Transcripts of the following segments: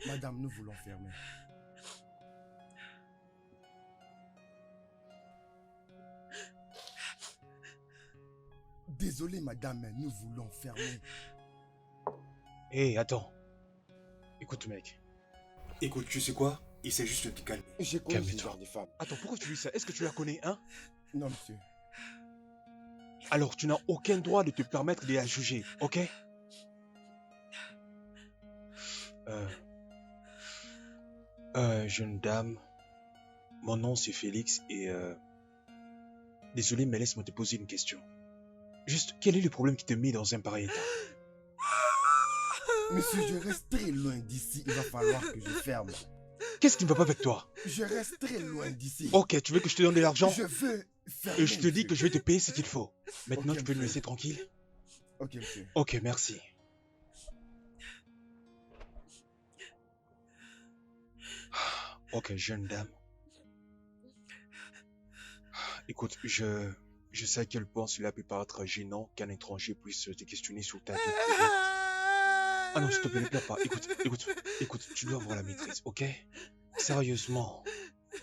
Madame, nous voulons fermer. Désolé, madame, mais nous voulons fermer. Hé, attends. Écoute, mec. Écoute, tu sais quoi? Il s'est juste de te calmer. J'ai connu ce Calme-toi. genre de femme. Attends, pourquoi tu dis ça? Est-ce que tu la connais, hein? Non, monsieur. Alors, tu n'as aucun droit de te permettre de la juger, ok? Jeune dame, mon nom c'est Félix et désolé, mais laisse-moi te poser une question. Juste, quel est le problème qui te met dans un pareil état? Monsieur, je reste très loin d'ici. Il va falloir que je ferme. Qu'est-ce qui ne va pas avec toi? Je reste très loin d'ici. Ok, tu veux que je te donne de l'argent? Je veux fermer. Et je te dis que je vais te payer ce qu'il faut. Maintenant, Ok, tu peux me monsieur. laisser tranquille? Ok, monsieur. Ok, merci. Ok, jeune dame. Écoute, je sais à quel point cela peut paraître gênant qu'un étranger puisse te questionner sur ta vie privée. Ah non, s'il te plaît, ne pleure pas. Écoute, tu dois avoir la maîtrise, ok? Sérieusement,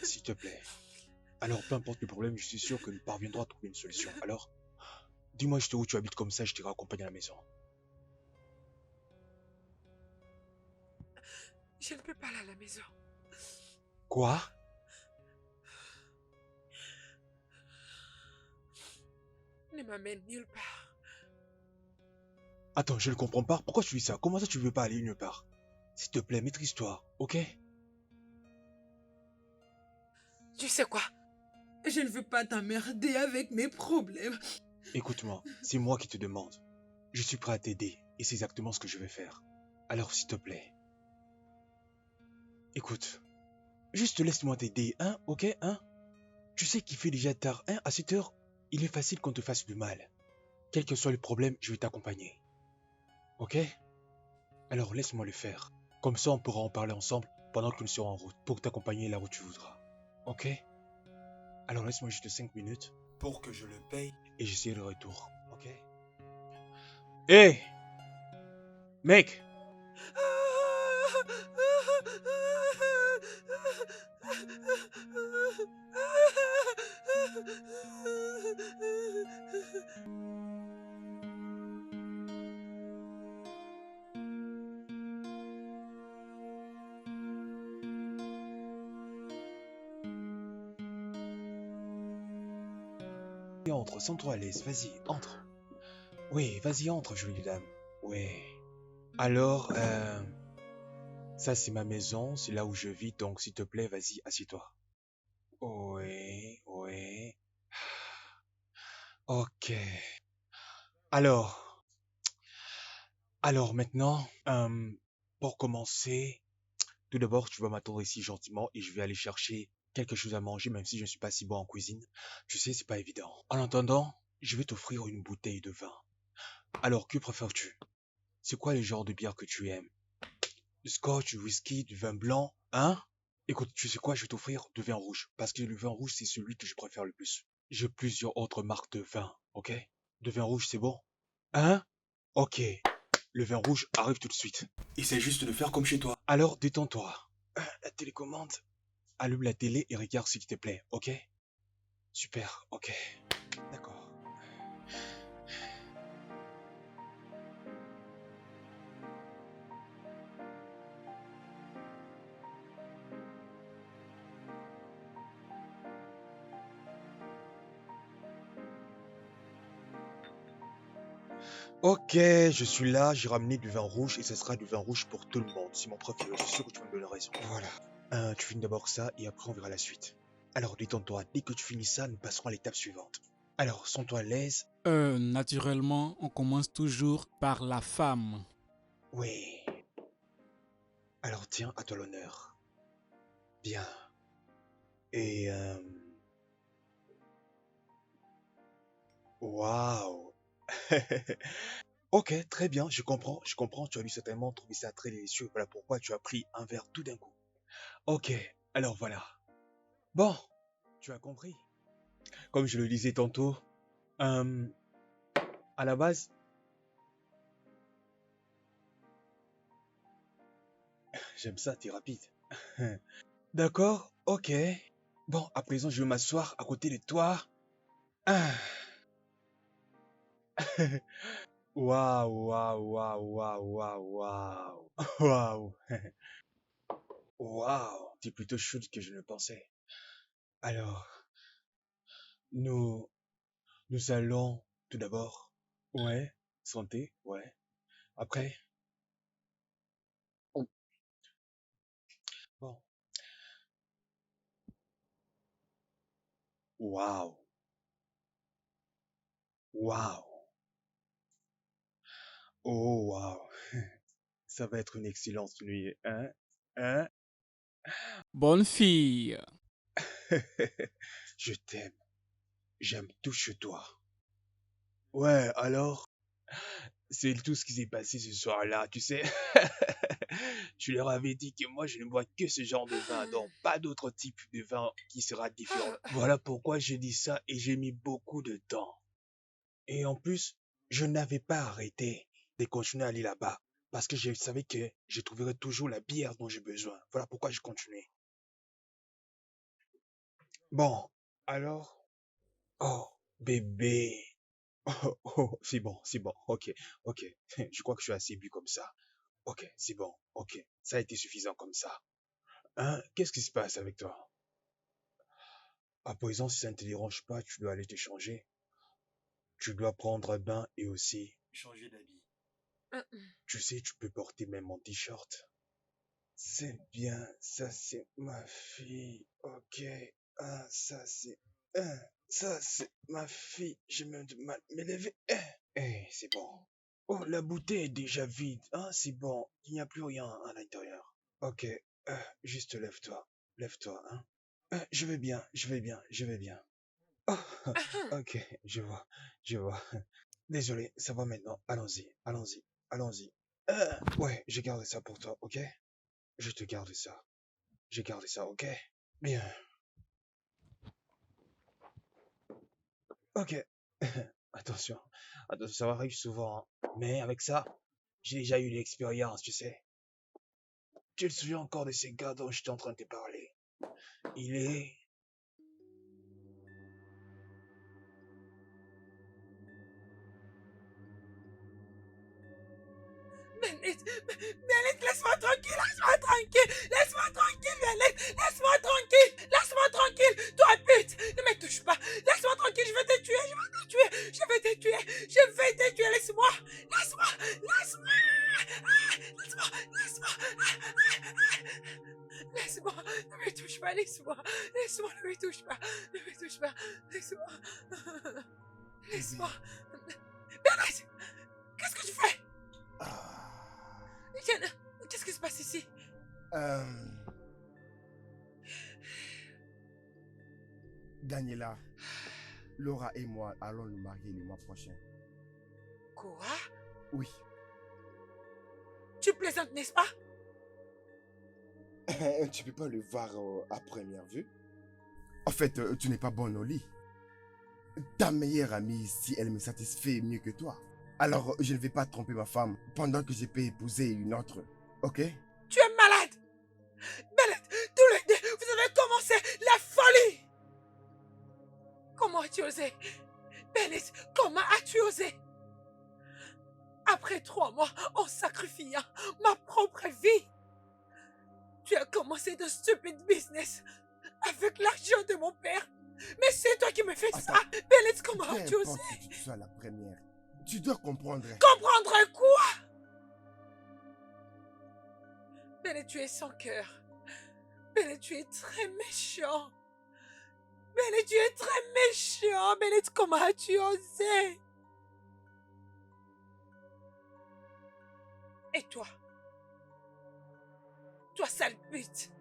s'il te plaît. Alors, peu importe le problème, je suis sûr que nous parviendrons à trouver une solution. Alors, dis-moi juste où tu habites comme ça, je t'irai accompagner à la maison. Je ne peux pas aller à la maison. Quoi? Ne m'amène nulle part. Attends, je ne comprends pas. Pourquoi tu dis ça? Comment ça tu veux pas aller nulle part? S'il te plaît, maîtrise-toi, ok? Tu sais quoi? Je ne veux pas t'emmerder avec mes problèmes. Écoute-moi, c'est moi qui te demande. Je suis prêt à t'aider et c'est exactement ce que je vais faire. Alors, s'il te plaît. Écoute, juste laisse-moi t'aider, hein, ok, hein? Tu sais qu'il fait déjà tard, hein, à 7 heures, il est facile qu'on te fasse du mal. Quel que soit le problème, je vais t'accompagner. Ok? Alors laisse-moi le faire. Comme ça, on pourra en parler ensemble pendant que nous serons en route pour t'accompagner là où tu voudras. Ok? Alors laisse-moi juste 5 minutes Pour que je le paye. et j'essaie le retour. Ok? Hé! Mec! Entre, sens-toi à l'aise, vas-y, entre. Oui, vas-y, entre, jolie dame. Oui. Alors, ça c'est ma maison, c'est là où je vis, donc s'il te plaît, vas-y, assieds-toi. Oui, oui. Ok. Alors, alors maintenant, pour commencer, tout d'abord, tu vas m'attendre ici gentiment et je vais aller chercher quelque chose à manger, même si je ne suis pas si bon en cuisine. Tu sais, c'est pas évident. En attendant, je vais t'offrir une bouteille de vin. Alors, que préfères-tu? C'est quoi le genre de bière que tu aimes? Du scotch, du whisky, du vin blanc, hein? Écoute, tu sais quoi, je vais t'offrir du vin rouge, parce que le vin rouge, c'est celui que je préfère le plus. J'ai plusieurs autres marques de vin, ok? De vin rouge, c'est bon? Hein? Ok, le vin rouge arrive tout de suite. Essaie juste de faire comme chez toi. Alors, détends-toi. La télécommande. Allume la télé et regarde s'il te plaît, ok? Super, ok. D'accord. Ok, je suis là, j'ai ramené du vin rouge et ce sera du vin rouge pour tout le monde. C'est mon préféré, je suis sûr que tu vas me donner raison. Voilà. Tu finis d'abord ça et après on verra la suite. Alors détends-toi, dès que tu finis ça, nous passerons à l'étape suivante. Alors, sens-toi à l'aise. Naturellement, on commence toujours par la femme. Oui. Alors tiens, à toi l'honneur. Bien. Et Waouh. Ok, très bien, je comprends, tu as dû certainement trouver ça très délicieux, voilà pourquoi tu as pris un verre tout d'un coup. Ok, alors voilà. Bon, tu as compris. Comme je le disais tantôt, euh, à la base, j'aime ça, t'es rapide. D'accord, ok. Bon, à présent, je vais m'asseoir à côté de toi. Ah. Waouh, waouh, waouh, waouh, waouh, waouh. Waouh. Waouh, t'es plutôt chaude que je ne pensais. Alors, nous, nous allons tout d'abord. Ouais, santé, ouais. Après, oh, bon. Waouh, waouh. Oh, waouh. Ça va être une excellente nuit, hein? Hein? Bonne fille. Je t'aime. J'aime tout chez toi. Ouais, alors, c'est tout ce qui s'est passé ce soir-là, tu sais. Je leur avais dit que moi, je ne bois que ce genre de vin, donc pas d'autre type de vin qui sera différent. Voilà pourquoi j'ai dit ça et j'ai mis beaucoup de temps. Et en plus, je n'avais pas arrêté de continuer à aller là-bas parce que je savais que je trouverais toujours la bière dont j'ai besoin. Voilà pourquoi je continuais. Bon, alors, oh, bébé. Oh, oh, c'est bon, ok, ok. Je crois que je suis assez bu comme ça. Ok, c'est bon, ok. Ça a été suffisant comme ça. Hein, qu'est-ce qui se passe avec toi? À présent, si ça ne te dérange pas, tu dois aller te changer. Tu dois prendre un bain et aussi, Changer d'habit. tu sais, tu peux porter même mon t-shirt. C'est bien, ça c'est ma fille. Ok, ah, ça c'est ma fille. Je me demande me lever. C'est bon. Oh, la bouteille est déjà vide. Ah, c'est bon. Il n'y a plus rien à l'intérieur. Ok, juste lève-toi. Lève-toi, hein. Je vais bien, je vais bien, je vais bien. Oh, ok, je vois. Désolé, ça va maintenant. Allons-y, allons-y, allons-y. Ouais, je garde ça pour toi, ok? Je te garde ça. Je garde ça, ok? Bien. Ok. Attention. Attention, ça arrive souvent, hein. Mais avec ça, j'ai déjà eu l'expérience, tu sais. Tu te souviens encore de ces gars dont j'étais en train de te parler? Il est... Bennett, Bennett, laisse-moi tranquille, laisse-moi tranquille, laisse-moi tranquille, Bennett, laisse-moi tranquille, laisse-moi tranquille, toi pute, ne me touche pas, laisse-moi tranquille, je vais te tuer, je vais te tuer, je vais te tuer, je vais te tuer, laisse-moi, laisse-moi, laisse-moi, laisse-moi, laisse-moi, laisse-moi, ne me touche pas, laisse-moi, laisse-moi, ne me touche pas, ne me touche pas, laisse-moi, laisse-moi, Bennett, qu'est-ce que tu fais? Qu'est-ce qui se passe ici? Daniela, Laura et moi allons nous marier le mois prochain. Quoi? Oui. Tu plaisantes, n'est-ce pas? Tu peux pas le voir à première vue. En fait, tu n'es pas bonne au lit. Ta meilleure amie ici, elle me satisfait mieux que toi. Alors, je ne vais pas tromper ma femme pendant que je peux épouser une autre. Ok? Tu es malade! Bennett, tous les deux, vous avez commencé la folie! Comment as-tu osé? Bennett, comment as-tu osé? Après 3 mois, en sacrifiant ma propre vie, tu as commencé de stupide business avec l'argent de mon père. Mais c'est toi qui me fais ça! Bennett, comment as-tu osé? Que tu sois la première. Tu dois comprendre. Comprendre quoi? Bennett, tu es sans cœur. Bennett, tu es très méchant. Bennett, tu es très méchant. Bennett, comment as-tu osé? Et toi? Toi, sale pute.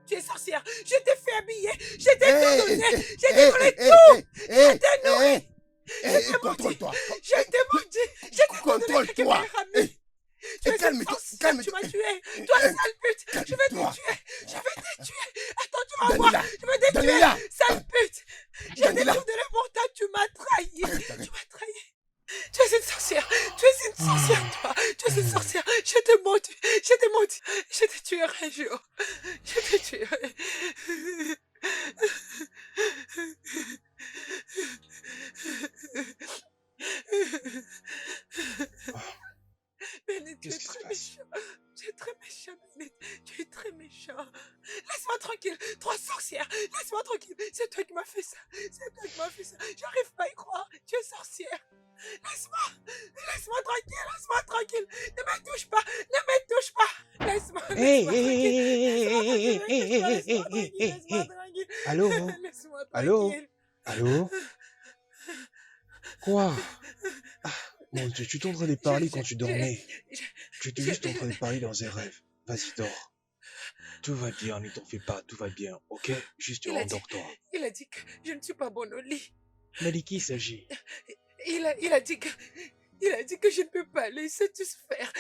Tu es sorcière. Je t'ai fait habiller. Je t'ai tout donné. Je t'ai donné tout. Je t'ai nourri. Contrôle-toi. Je t'ai menti. Je t'ai donné quelques Contrôle-toi. meilleurs amis. Tu es une Calme-toi. sorcière, tu Calme-toi. m'as tué. Toi, sale pute. Je vais te Calme-toi. tuer. Je vais te tuer. Attends, tu vas voir. Daniela. Je vais te Daniela. tuer. Sale pute. Je t'ai Daniela. tout donné pour toi. Tu m'as trahi. Arrête. Tu m'as trahi. Tu es une sorcière. Tu es une sorcière, toi. Tu es une sorcière. Je t'ai menti. Je t'ai menti. Je te tuerai un jour. Je te tuerai. Bennett, tu es Qu'est-ce qui se très passe? méchant. Tu es très méchant, Bennett. Tu es très méchant. Laisse-moi tranquille. Trois sorcières. Laisse-moi tranquille. C'est toi qui m'as fait ça. C'est toi qui m'as fait ça. J'arrive pas à y croire. Tu es sorcière. Laisse-moi. Laisse-moi tranquille. Laisse-moi tranquille. Ne me touche pas. Ne me touche pas. Laisse-moi. Hey, Laisse-moi hey, tranquille. hey, Laisse-moi hey, hey, tranquille. hey, hey, Laisse-moi hey. tranquille. Allô? Laisse-moi Allô? tranquille. Allô? Quoi? Ah, mon Dieu, tu t'es en train de parler quand tu dormais. Tu étais juste en train de parler dans un rêve. Vas-y, dors. Tout va bien, ne t'en fais pas, tout va bien, ok? Juste Il a dit, endors-toi. il a dit que je ne suis pas bonne au lit. Mais de qui il s'agit? Il a dit que je ne peux pas les satisfaire.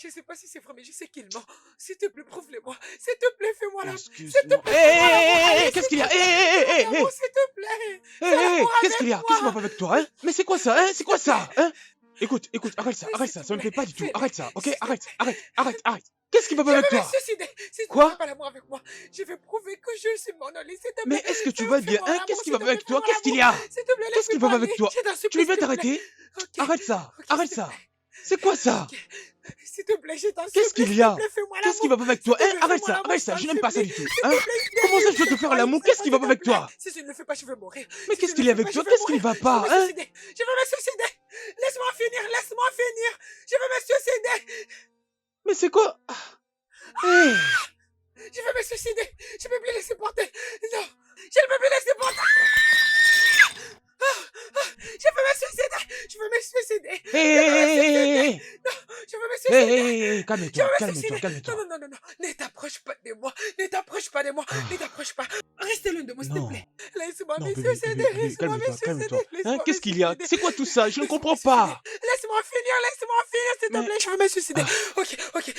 Je sais pas si c'est vrai, mais je sais qu'il ment. S'il te plaît, prouve-le-moi. S'il te plaît, fais-moi l'amour. S'il te Excuse-moi. plaît, Hé, fais-moi l'amour. hé, Allez, hé, qu'est-ce s'il qu'il y a? te Hé, plaît, hé, fais-moi hé, hé, l'amour, s'il te plaît. Fais hé, l'amour qu'est-ce qu'il y a? avec Qu'est-ce qui va moi. pas avec toi, hein? Mais c'est quoi ça, hein? C'est quoi ça, hein? Écoute, arrête ça, S'il ça te me plaît plaît, pas du tout. fais-le. Arrête ça, ok? S'il te Arrête, plaît. arrête. Qu'est-ce qui va pas Je avec vais me toi? suicider. Si tu ne Quoi? fais pas l'amour avec moi, je vais prouver que je suis mon oli. S'il te Mais plaît, est-ce que tu vas bien, fais-moi hein? l'amour. Qu'est-ce qui S'il va te pas plaît, avec toi? fais-moi Qu'est-ce qu'il y l'amour. a? S'il te plaît, Qu'est-ce qui laisse-moi va pas avec parler. toi? Je t'en Tu supplie, veux bien s'il te plaît. t'arrêter? Ok. Arrête ça, Ok, arrête s'il te ça. plaît. C'est quoi ça? Ok. S'il te plaît, je t'en Qu'est-ce supplie, qu'il s'il y te a? plaît, fais-moi Qu'est-ce qui l'amour. va pas avec S'il toi, te hein? plaît, fais-moi l'amour, Arrête je ça, t'en je n'aime pas ça supplie. du tout, S'il hein? te plaît, Comment ça je dois te ne faire crois l'amour? pas, Qu'est-ce qui s'il va pas te avec plaît. toi? Si tu ne le fais pas, je vais mourir. Mais Si tu qu'est-ce ne qu'il le y a fais pas, avec je toi? vais Qu'est-ce qui ne mourir. va Je vais pas, me hein? suicider. Je vais me suicider. Laisse-moi finir, laisse-moi finir. Je vais me suicider. Mais c'est quoi? Hé! Je vais me suicider. Je ne peux plus laisser porter. Non, je ne peux plus laisser porter. Je veux me suicider. Je veux me suicider. Hé, Je veux me suicider. hé, hé, Non, je veux me hé, hé, suicider. hé, hé, Je calme-toi, veux me calme-toi, suicider. calme-toi. Non. Ne t'approche pas de moi. Ne t'approche pas de moi. Ne Ah, t'approche pas. Reste loin de moi, s'il te non, plaît. Laisse-moi non, me bébé, suicider. calme-toi, Laisse-moi me calme-toi. suicider. Hein, Laisse-moi me qu'est-ce qu'il y a? suicider. C'est quoi tout ça? Je ne Laisse-moi comprends me suicider. pas. Laisse-moi finir, s'il te Mais, plaît. Je veux me suicider. ah, Ok.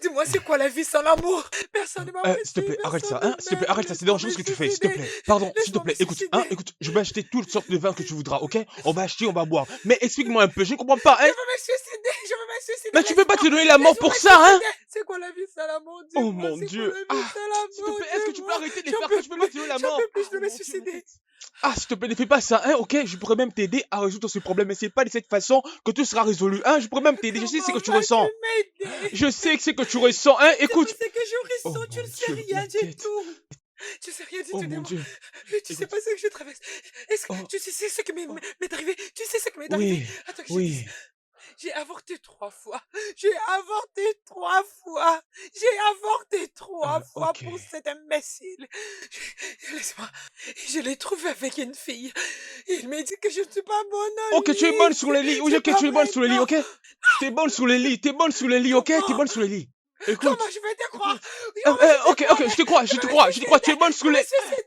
Dis-moi, c'est quoi la vie sans l'amour? Personne ne s'il te m'apprécie, plaît, arrête personne ça, ne hein, s'il te plaît, m'aime. arrête ça, c'est Laisse-moi dangereux me ce que tu fais, s'il te suicider. plaît. Pardon, s'il te Laisse-moi me plaît, écoute, suicider. je vais acheter toutes sortes de vins que tu voudras, ok? On va acheter, on va boire. Mais explique-moi un peu, je ne comprends pas, Je hein? veux me suicider, je veux me suicider, Mais tu peux pas te donner la mort laisse-moi pour me ça, hein? suicider. C'est quoi la vie sans l'amour? Oh Dis-moi, mon c'est quoi Dieu. la vie Ah, sans s'il te l'amour? plaît, est-ce que tu peux Dis-moi, arrêter de j'en faire peux ça? Tu peux pas plus, te donner la j'en mort? peux plus, je Ah, veux me mon Dieu, ma suicider. tête. Ah, s'il te plaît, ne fais pas ça, hein, ok? Je pourrais même t'aider à résoudre ce problème, mais c'est pas de cette façon que tout sera résolu, hein? Je pourrais même t'aider, je sais ce que Comment tu vas-tu ressens. m'aider? Je sais que c'est que tu ressens, hein? C'est Écoute. pas ce que je Oh ressens, tu mon ne sais Dieu, rien ma du tête. tout. Tu sais rien du Oh tout de mon moi. Dieu. Tu sais Écoute. pas ce que je traverse. Est-ce que Oh, tu sais ce qui oh. m'est arrivé? Tu sais ce qui m'est arrivé? Oui, Attends que je dise. oui. J'ai avorté 3 fois. J'ai avorté 3 fois. J'ai avorté 3 fois Ok. pour cet imbécile. Laisse-moi. Je l'ai trouvé avec une fille. Il m'a dit que je ne suis pas bonne au Ok, tu es bonne lit. sous les lits. Oui, C'est ok, pas tu es bonne vrai, sous les lits, non. ok? T'es bonne sous les lits, t'es bonne sous les lits, ok? T'es Comment? bonne sous les lits. Écoute. Comment je vais te croire? Écoute. Comment je vais te Ok, croire? je te crois, Je veux me tu es bonne suicider. Je sous veux me les... suicider.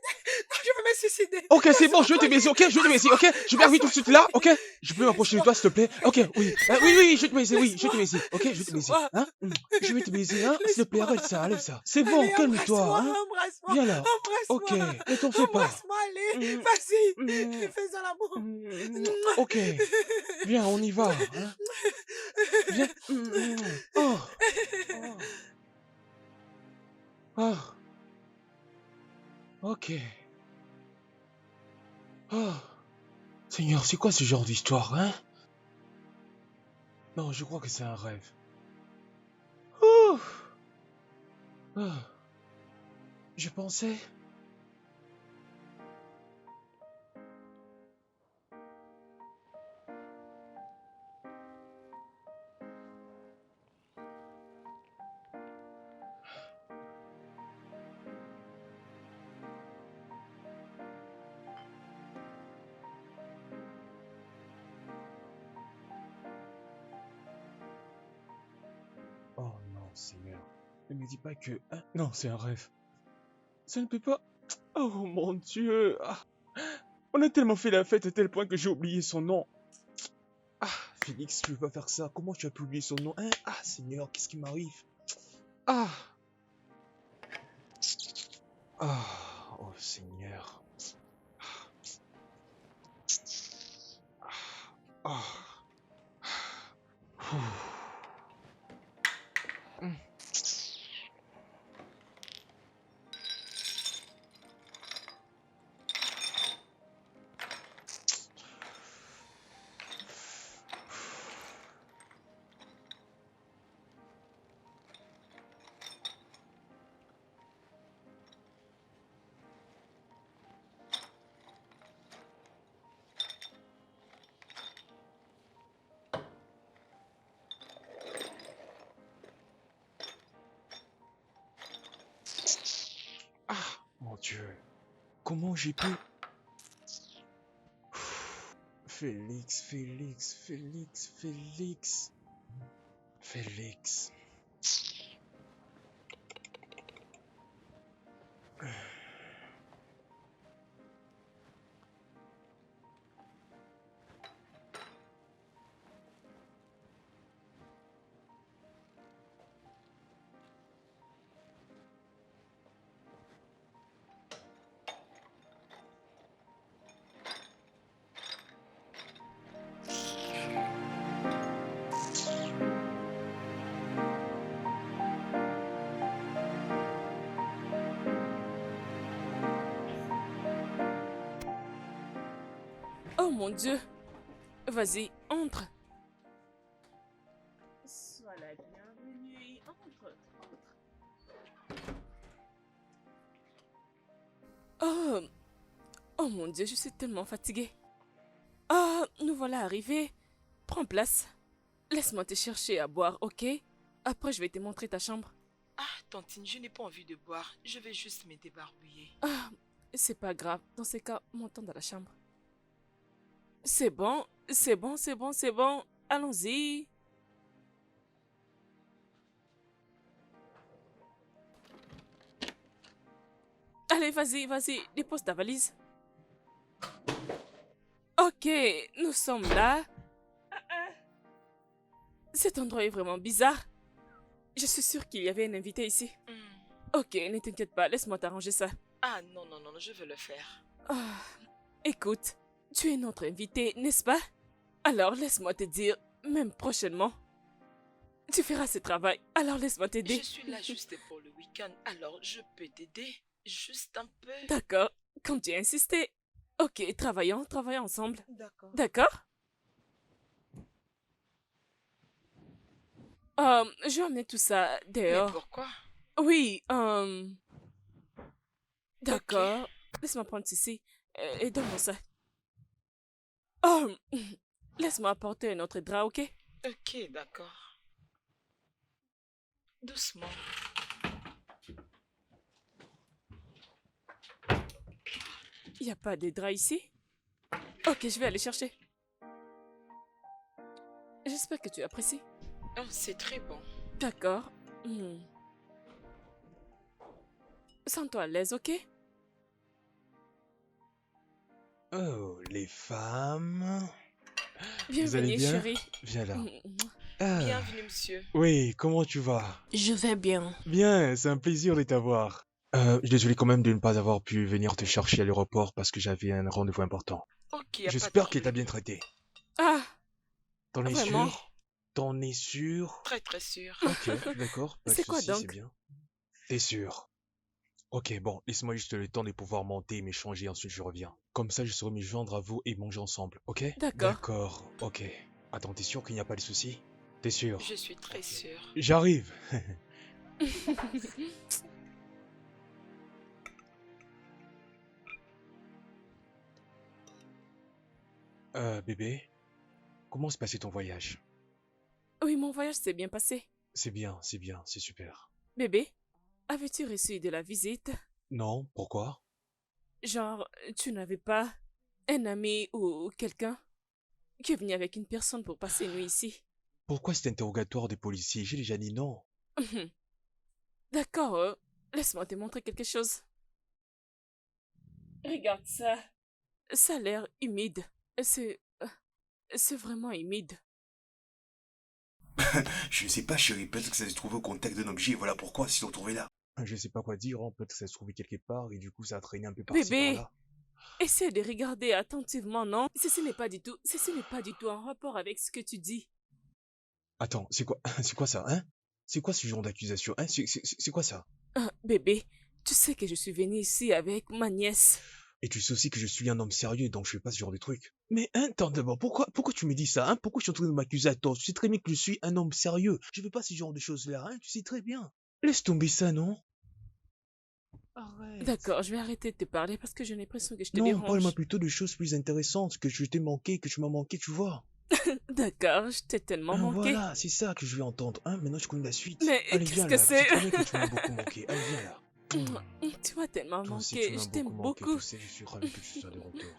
Non, je veux me suicider. Ok, c'est bon, Laisse-moi je vais te baiser, tranquille. ok? Je vais te baiser, ok? Je vais arriver tout de suite là, ok? Je peux m'approcher de toi, s'il te plaît? Ok, oui. Oui, je vais te baiser, oui, je vais te baiser. Ok, je vais te baiser, Laisse-moi. hein? Je vais te baiser, hein? S'il te plaît, arrête ça, enlève ça. C'est bon, Allez, calme-toi, embrasse-moi, hein? embrasse-moi, Viens là. Ok, embrasse-moi, ne t'en fais pas. embrasse-moi, allez, Mm, vas-y, mm, fais-en l'amour. Ok, viens, on y va, hein? Viens. Oh, oh, ok. Oh, Seigneur, c'est quoi ce genre d'histoire, hein? Non, je crois que c'est un rêve. Oh, oh. Je pensais... Oh non, Seigneur. Ne me dis pas que... hein? Non, c'est un rêve. Ça ne peut pas... Oh mon Dieu. Ah. On a tellement fait la fête à tel point que j'ai oublié son nom. Ah, Félix, tu veux pas faire ça? Comment tu as pu oublier son nom, hein? Ah, Seigneur, qu'est-ce qui m'arrive? Ah! Ah, oh Seigneur. Ah. Ouh. Hmm. Ah, mon Dieu. Comment j'ai pu... Félix, Félix, Félix, Félix. Félix. Oh mon Dieu. Vas-y, entre. Sois la bienvenue. Entre. Oh. Oh mon Dieu, je suis tellement fatiguée. Ah, nous voilà arrivés. Prends place. Laisse-moi te chercher à boire, ok? Après, je vais te montrer ta chambre. Ah, Tantine, je n'ai pas envie de boire. Je vais juste me débarbouiller. Ah, c'est pas grave. Dans ces cas, montons dans la chambre. C'est bon, c'est bon, c'est bon, c'est bon. Allons-y. Allez, vas-y, vas-y, dépose ta valise. Ok, nous sommes là. Cet endroit est vraiment bizarre. Je suis sûre qu'il y avait un invité ici. Ok, ne t'inquiète pas, laisse-moi t'arranger ça. Ah, non, non, non, je vais le faire. Ah, écoute, tu es notre invité, n'est-ce pas? Alors laisse-moi te dire, même prochainement, tu feras ce travail. Alors laisse-moi t'aider. Je suis là juste pour le week-end, alors je peux t'aider. Juste un peu. D'accord, quand tu as insisté. Ok, travaillons ensemble. D'accord. D'accord? Je vais emmener tout ça Mais dehors. pourquoi? Oui, d'accord. Laisse-moi prendre ceci. Et donne-moi ça. Laisse-moi apporter un autre drap, ok? Ok, d'accord. Doucement. Il n'y a pas de drap ici? Ok, je vais aller chercher. J'espère que tu apprécies. Oh, c'est très bon. D'accord. Sens-toi à l'aise, ok? Oh, les femmes. Vous allez Bienvenue, bien? chérie. Viens là. Ah. Bienvenue, monsieur. Oui, comment tu vas? Je vais bien. Bien, c'est un plaisir de t'avoir. Désolé quand même de ne pas avoir pu venir te chercher à l'aéroport parce que j'avais un rendez-vous important. Ok, y a pas de J'espère qu'il t'a problème. bien traité. Ah, T'en es vraiment? sûr? T'en es sûr? Très, très sûr. Ok, d'accord, pas de C'est quoi souci, c'est donc? bien. T'es sûr? Ok, bon, laisse-moi juste le temps de pouvoir monter et m'échanger, ensuite je reviens. Comme ça, je saurai me joindre à vous et manger ensemble, ok? D'accord. D'accord, ok. Attends, t'es sûr qu'il n'y a pas de souci? T'es sûr? Je suis très sûre. J'arrive. Bébé, comment se passait ton voyage? Oui, mon voyage s'est bien passé. C'est bien, c'est super. Bébé, avais-tu reçu de la visite? Non, pourquoi? Genre, tu n'avais pas un ami ou quelqu'un qui est venu avec une personne pour passer une nuit ici? Pourquoi cet interrogatoire des policiers? J'ai déjà dit non. D'accord, laisse-moi te montrer quelque chose. Regarde ça. Ça a l'air humide. C'est vraiment humide. Je ne sais pas, chérie, peut-être que ça s'est trouvé au contact d'un objet, et voilà pourquoi ils se sont retrouvés là. Je sais pas quoi dire, hein. Peut-être que ça se trouvait quelque part et du coup ça a traîné un peu par-ci Bébé, par-là. essaie de regarder attentivement, non? Ceci n'est pas du tout en rapport avec ce que tu dis. Attends, c'est quoi, c'est quoi ça, hein? C'est quoi ce genre d'accusation, hein? C'est quoi ça? Bébé, tu sais que je suis venue ici avec ma nièce. Et tu sais aussi que je suis un homme sérieux, donc je fais pas ce genre de truc. Mais attends d'abord, pourquoi tu me dis ça, hein? Pourquoi je suis en train de m'accuser à tort? Tu sais très bien que je suis un homme sérieux. Je fais pas ce genre de choses-là, hein? Tu sais très bien. Laisse tomber ça, non? Arrête. D'accord, je vais arrêter de te parler parce que j'ai l'impression que je te Non, parle-moi dérange. plutôt de choses plus intéressantes, que je t'ai manqué, que tu m'as manqué, tu vois. D'accord, je t'ai tellement manqué. Voilà, c'est ça que je vais entendre, hein? Maintenant je connais la suite. Mais Allez, qu'est-ce viens que là, je sais c'est? très bien que tu m'as beaucoup manqué. Allez, viens là. Tu m'as tellement Toi aussi, tu manqué, m'as je t'aime beaucoup manqué, tu beaucoup. sais, je suis ravi que tu sois de retour.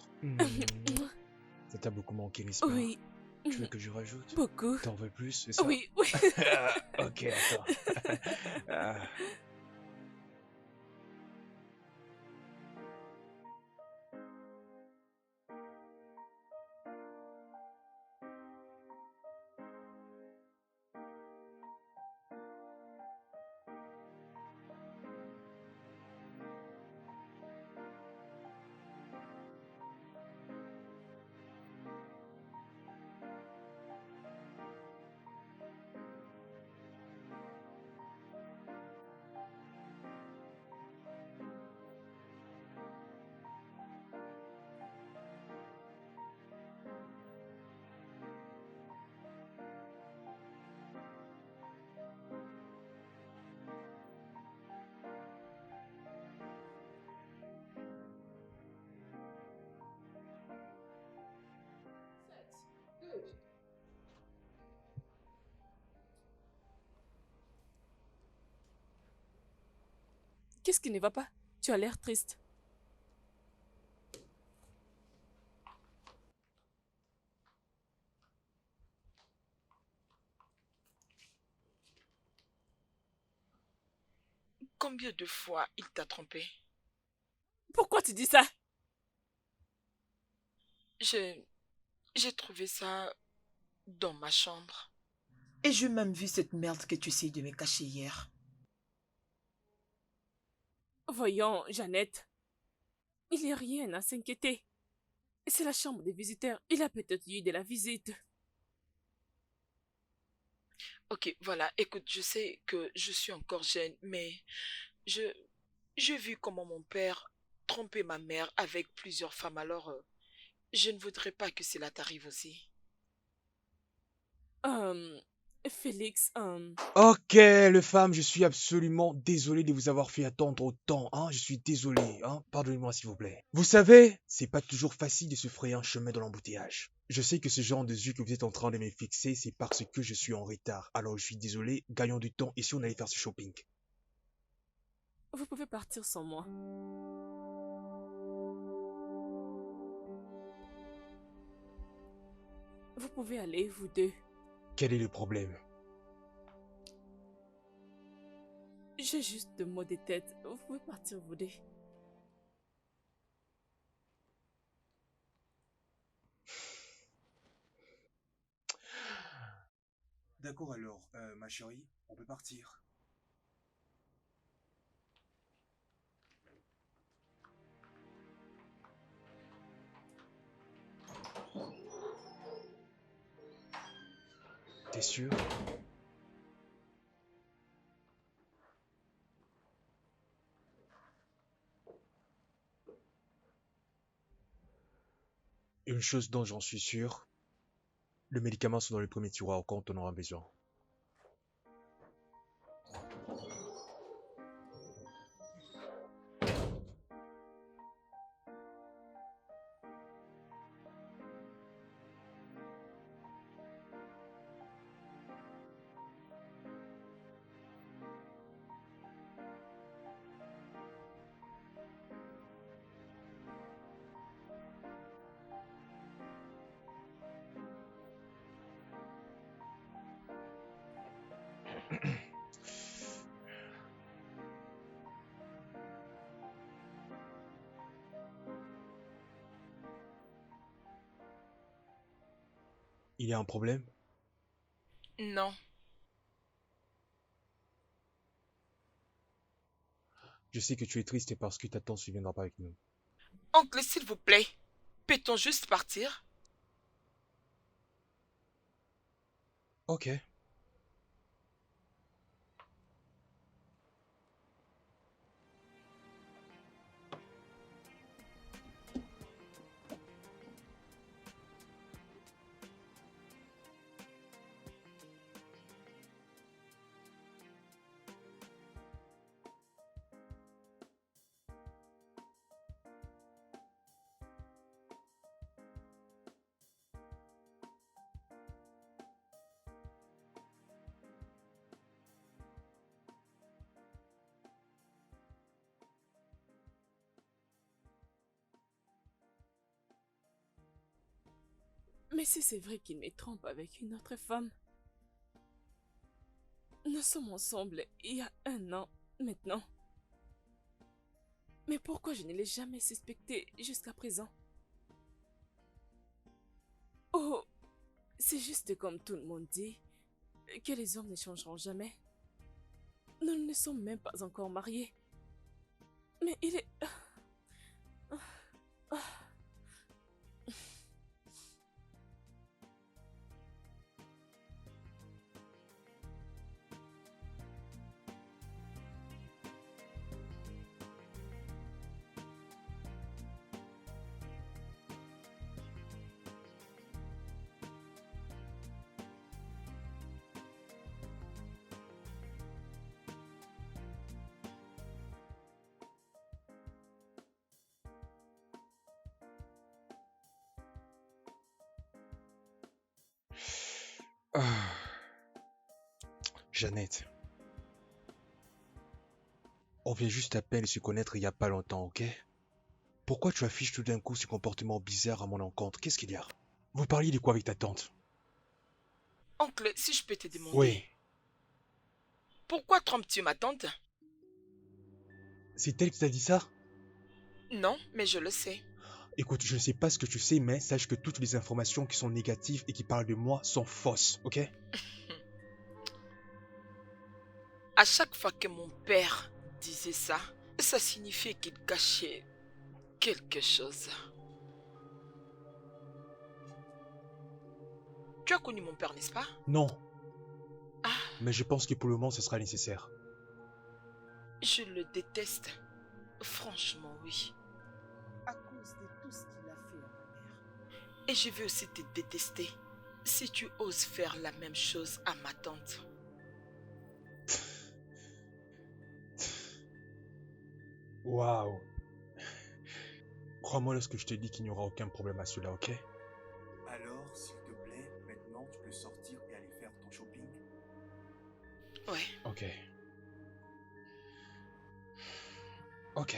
Ça t'a beaucoup manqué, n'est-ce pas? Oui, Tu veux que je rajoute? beaucoup. T'en veux plus, c'est ça? Oui, oui. Ok, attends. Ah. Qu'est-ce qui ne va pas? Tu as l'air triste. Combien de fois il t'a trompé? Pourquoi tu dis ça? J'ai j'ai trouvé ça dans ma chambre. Et j'ai même vu cette merde que tu essayes de me cacher hier. Voyons, Jeannette, il n'y a rien à s'inquiéter. C'est la chambre des visiteurs. Il a peut-être eu de la visite. Ok, voilà, écoute, je sais que je suis encore jeune, mais je j'ai vu comment mon père trompait ma mère avec plusieurs femmes, alors je ne voudrais pas que cela t'arrive aussi. Euh, Félix, Ok, les femmes, je suis absolument désolé de vous avoir fait attendre autant, hein. Je suis désolé, hein. Pardonnez-moi, s'il vous plaît. Vous savez, c'est pas toujours facile de se frayer un chemin dans l'embouteillage. Je sais que ce genre de yeux que vous êtes en train de me fixer, c'est parce que je suis en retard. Alors je suis désolé, gagnons du temps et si on allait faire ce shopping. vous pouvez partir sans moi. Vous pouvez aller, vous deux. Quel est le problème? J'ai juste deux mots de tête. Vous pouvez partir, vous deux. D'accord alors, ma chérie, on peut partir. T'es sûr? Une chose dont j'en suis sûr, le médicament sont dans le premier tiroir quand on aura besoin. Il y a un problème? Non. Je sais que tu es triste parce que ta tante ne viendra pas avec nous. Oncle, s'il vous plaît, peut-on juste partir? Ok. Mais si c'est vrai qu'il me trompe avec une autre femme, nous sommes ensemble il y a 1 an maintenant. Mais pourquoi je ne l'ai jamais suspecté jusqu'à présent? Oh, c'est juste comme tout le monde dit, que les hommes ne changeront jamais. Nous ne sommes même pas encore mariés. Mais il est... Ah. Jeannette, on vient juste à peine de se connaître il y a pas longtemps, ok? Pourquoi tu affiches tout d'un coup ce comportement bizarre à mon encontre? Qu'est-ce qu'il y a? Vous parliez de quoi avec ta tante? Oncle, si je peux te demander, Oui, pourquoi trompes-tu ma tante? c'est elle qui t'a dit ça? Non, mais je le sais. Écoute, je ne sais pas ce que tu sais, mais sache que toutes les informations qui sont négatives et qui parlent de moi sont fausses, ok? À chaque fois que mon père disait ça, ça signifiait qu'il cachait quelque chose. Tu as connu mon père, n'est-ce pas? Non, Ah, mais je pense que pour le moment, ce sera nécessaire. je le déteste. Franchement, oui. À cause de tout ce qu'il a fait à ma mère. Et je vais aussi te détester si tu oses faire la même chose à ma tante. Waouh. Crois-moi lorsque je te dis qu'il n'y aura aucun problème à cela, ok? Alors, s'il te plaît, maintenant tu peux sortir et aller faire ton shopping. Ouais. Ok. Ok.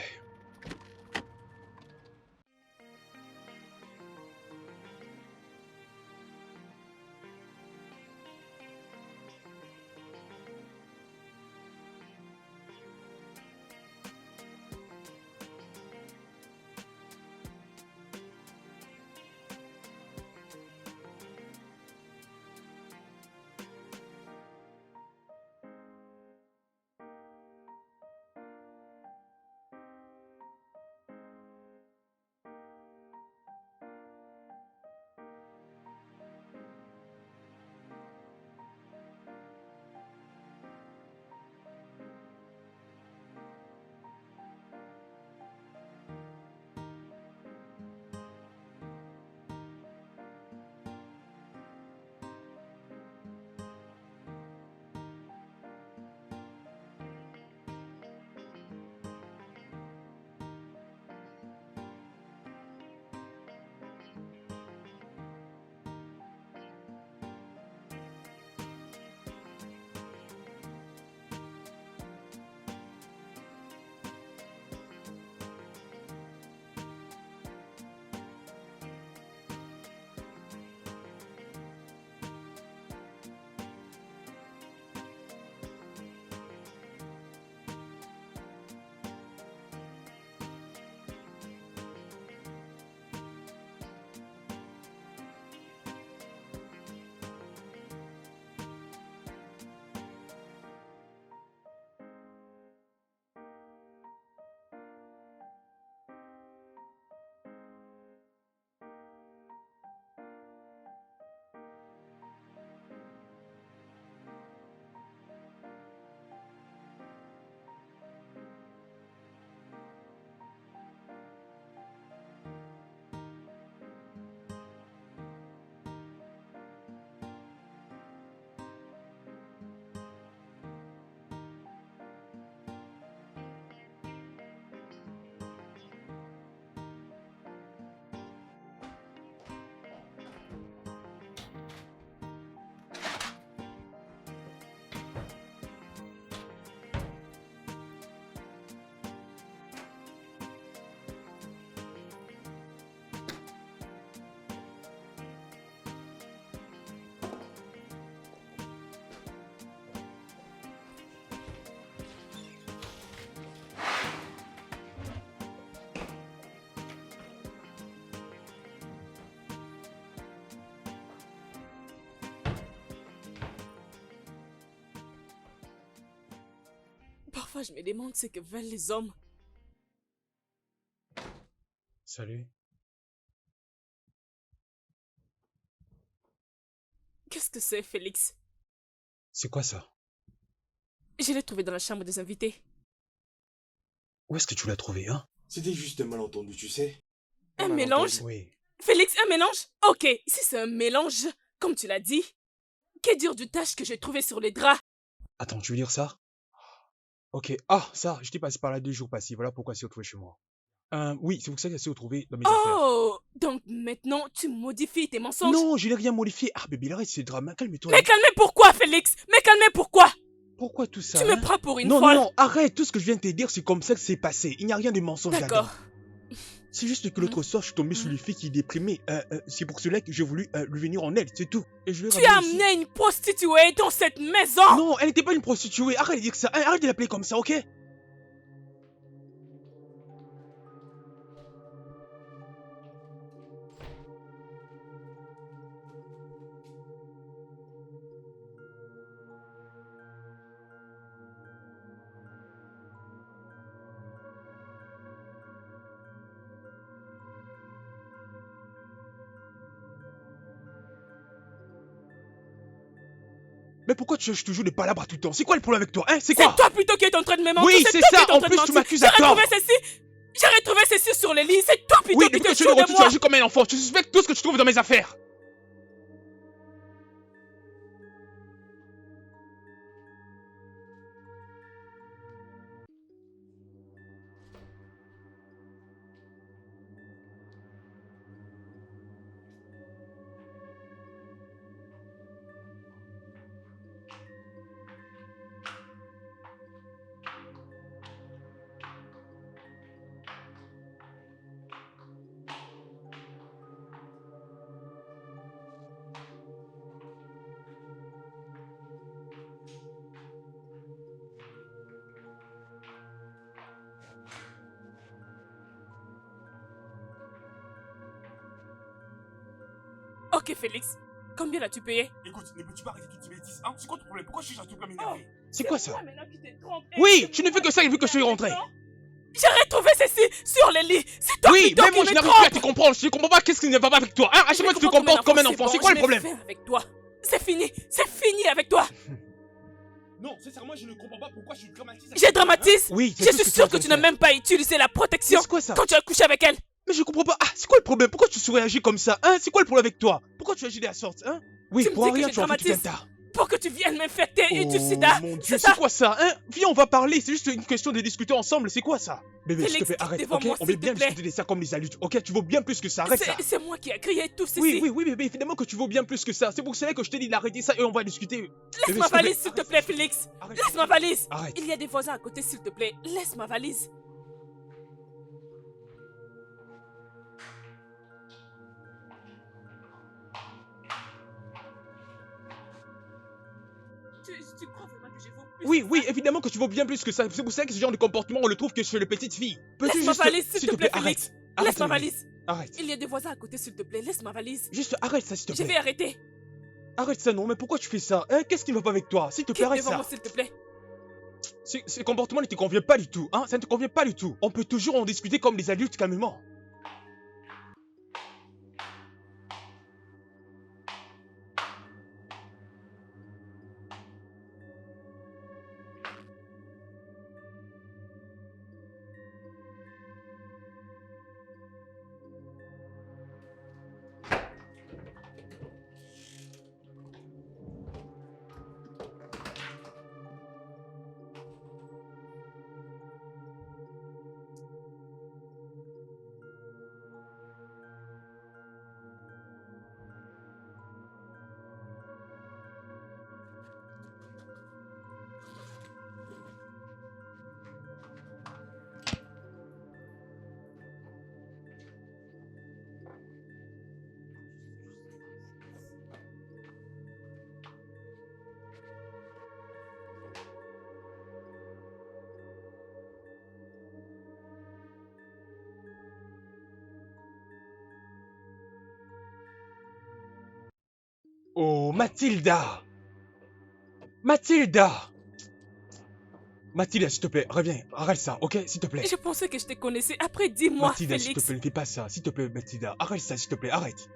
Parfois, je me demande ce que veulent les hommes. Salut. Qu'est-ce que c'est, Félix? C'est quoi ça? Je l'ai trouvé dans la chambre des invités. Où est-ce que tu l'as trouvé, hein? C'était juste un malentendu, tu sais. Un mélange? Oui. Félix, un mélange? Ok, si c'est un mélange, comme tu l'as dit, que dire du tache que j'ai trouvé sur les draps? Attends, tu veux dire ça? Ok. Ah, ça, j'étais passé par là 2 jours passés. Voilà pourquoi c'est retrouvé chez moi. Oui, c'est pour ça que c'est retrouvé dans mes affaires. Oh, donc maintenant tu modifies tes mensonges? Non, je n'ai rien modifié. Ah, bébé, arrête, c'est drama. Calme-toi. Mais calmez pourquoi, Félix? Mais calmez pourquoi? Pourquoi tout ça? Tu hein? me prends pour une Non, folle? non, non, arrête. Tout ce que je viens de te dire, c'est comme ça que c'est passé. Il n'y a rien de mensonge là-dedans. D'accord. C'est juste que l'autre soir, je suis tombé sur une fille qui est déprimée. C'est pour cela que j'ai voulu lui venir en aide, c'est tout. Et je l'ai Tu as ramenée ici. amené une prostituée dans cette maison? Non, elle n'était pas une prostituée. Arrête de dire ça. Arrête de l'appeler comme ça, ok? Mais pourquoi tu cherches toujours des palabres tout le temps? C'est quoi le problème avec toi, hein? C'est quoi? C'est toi plutôt qui es en train de me mentir. Oui, c'est toi ça. qui es en En train plus, de tu mentir. m'accuses à J'ai tort. retrouvé ceci. J'ai retrouvé ceci sur le lit. C'est toi plutôt Oui, qui depuis te que tu es joues le de tu moi. agis comme un enfant. Tu suspectes tout ce que tu trouves dans mes affaires. Ok, Félix. Combien l'as-tu payé? Écoute, ne peux-tu pas arrêter toutes ces bêtises, hein? C'est quoi ton problème? Pourquoi je suis à tout plein m'énerver? C'est quoi ça? toi maintenant qui t'es trompé. Oui, tu ne fais que ça vu que je suis rentré. J'ai retrouvé ceci sur le lit. C'est toi Oui, plutôt mais qui moi me je n'arrive plus à trompe. te comprendre. Je ne comprends pas qu'est-ce qui ne va pas avec toi. Hein? À chaque fois tu te comportes comme un enfant. C'est quoi le problème? Je vais faire avec toi. C'est fini avec toi. Non, sincèrement, je ne comprends pas pourquoi je suis dramatisé. J'ai dramatise. Oui, c'est Je tout ce suis que tu es en sûr que train tu de n'as faire. même pas utilisé la protection Mais c'est quoi ça? quand tu as couché avec elle. Mais je comprends pas. Ah, c'est quoi le problème? Pourquoi tu surréagis comme ça? Hein? C'est quoi le problème avec toi? Pourquoi tu agis de la sorte? Hein? Oui, Tu me pour dis que rien, je tu en fais tout un dramatise tas. pour que tu viennes m'infecter et du Oh sida. mon Dieu, C'est c'est ça? quoi ça? Hein? Viens, on va parler. C'est juste une question de discuter ensemble. C'est quoi ça? Bébé, s'il te Félix, plaît, arrête. devant Ok, moi, on s'il veut te bien plaît. discuter de ça comme des adultes. Ok, tu vaux bien plus que ça. Arrête ça. C'est moi qui ai créé tout ceci. Oui, bébé, évidemment que tu vaux bien plus que ça. C'est pour cela que je t'ai dit d'arrêter ça et on va discuter. Laisse Bébé, ma s'il te plaît, valise, s'il te plaît, Félix. arrête. Laisse ma valise. Arrête. Il y a des voisins à côté, s'il te plaît. Laisse ma valise. Tu crois vraiment que je vaux plus Oui, que oui, ça? évidemment que tu vaux bien plus que ça. C'est pour ça que ce genre de comportement, on le trouve que chez les petites filles. Peux-tu Laisse ma juste... valise, s'il te plaît, Félix. arrête. Arrête, Laisse ma bébé. valise. Arrête. Il y a des voisins à côté, s'il te plaît. Laisse ma valise. Juste arrête ça, s'il te Je vais plaît. arrêter. Arrête ça, non, mais pourquoi tu fais ça? Hein? Qu'est-ce qui ne va pas avec toi? S'il te plaît, Quitte arrête devant ça. moi, s'il te plaît. Ce comportement ne te convient pas du tout, hein? Ça ne te convient pas du tout. On peut toujours en discuter comme des adultes calmement. Oh, Mathilda! Mathilda! Mathilda, s'il te plaît, reviens. Arrête ça, ok? S'il te plaît. Je pensais que je te connaissais. Après, dis-moi, Mathilda, s'il te Félix. plaît, ne fais pas ça. S'il te plaît, Mathilda, arrête ça, s'il te plaît, arrête.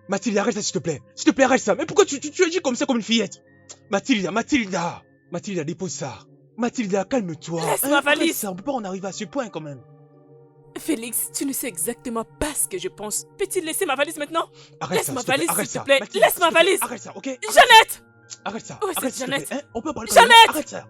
Mathilda, arrête ça, s'il te plaît. S'il te plaît, arrête ça. Mais pourquoi tu agis comme ça, comme une fillette? Mathilda, Mathilda. Mathilda, dépose ça. Mathilda, calme-toi. Laisse ma Arrête valise. ça, on peut pas en arriver à ce point quand même. Félix, tu ne sais exactement pas ce que je pense. Peux-tu laisser ma valise maintenant? Arrête Laisse ça, ma s'il te plaît, valise, arrête s'il te ça. plaît. Mathilda, Laisse ma s'il te plaît, valise. arrête ça, ok? Arrête ça. Jeannette! Arrête ça, Où est arrête cette s'il te plaît. Jeannette? On peut parler. Jeannette! Arrête ça.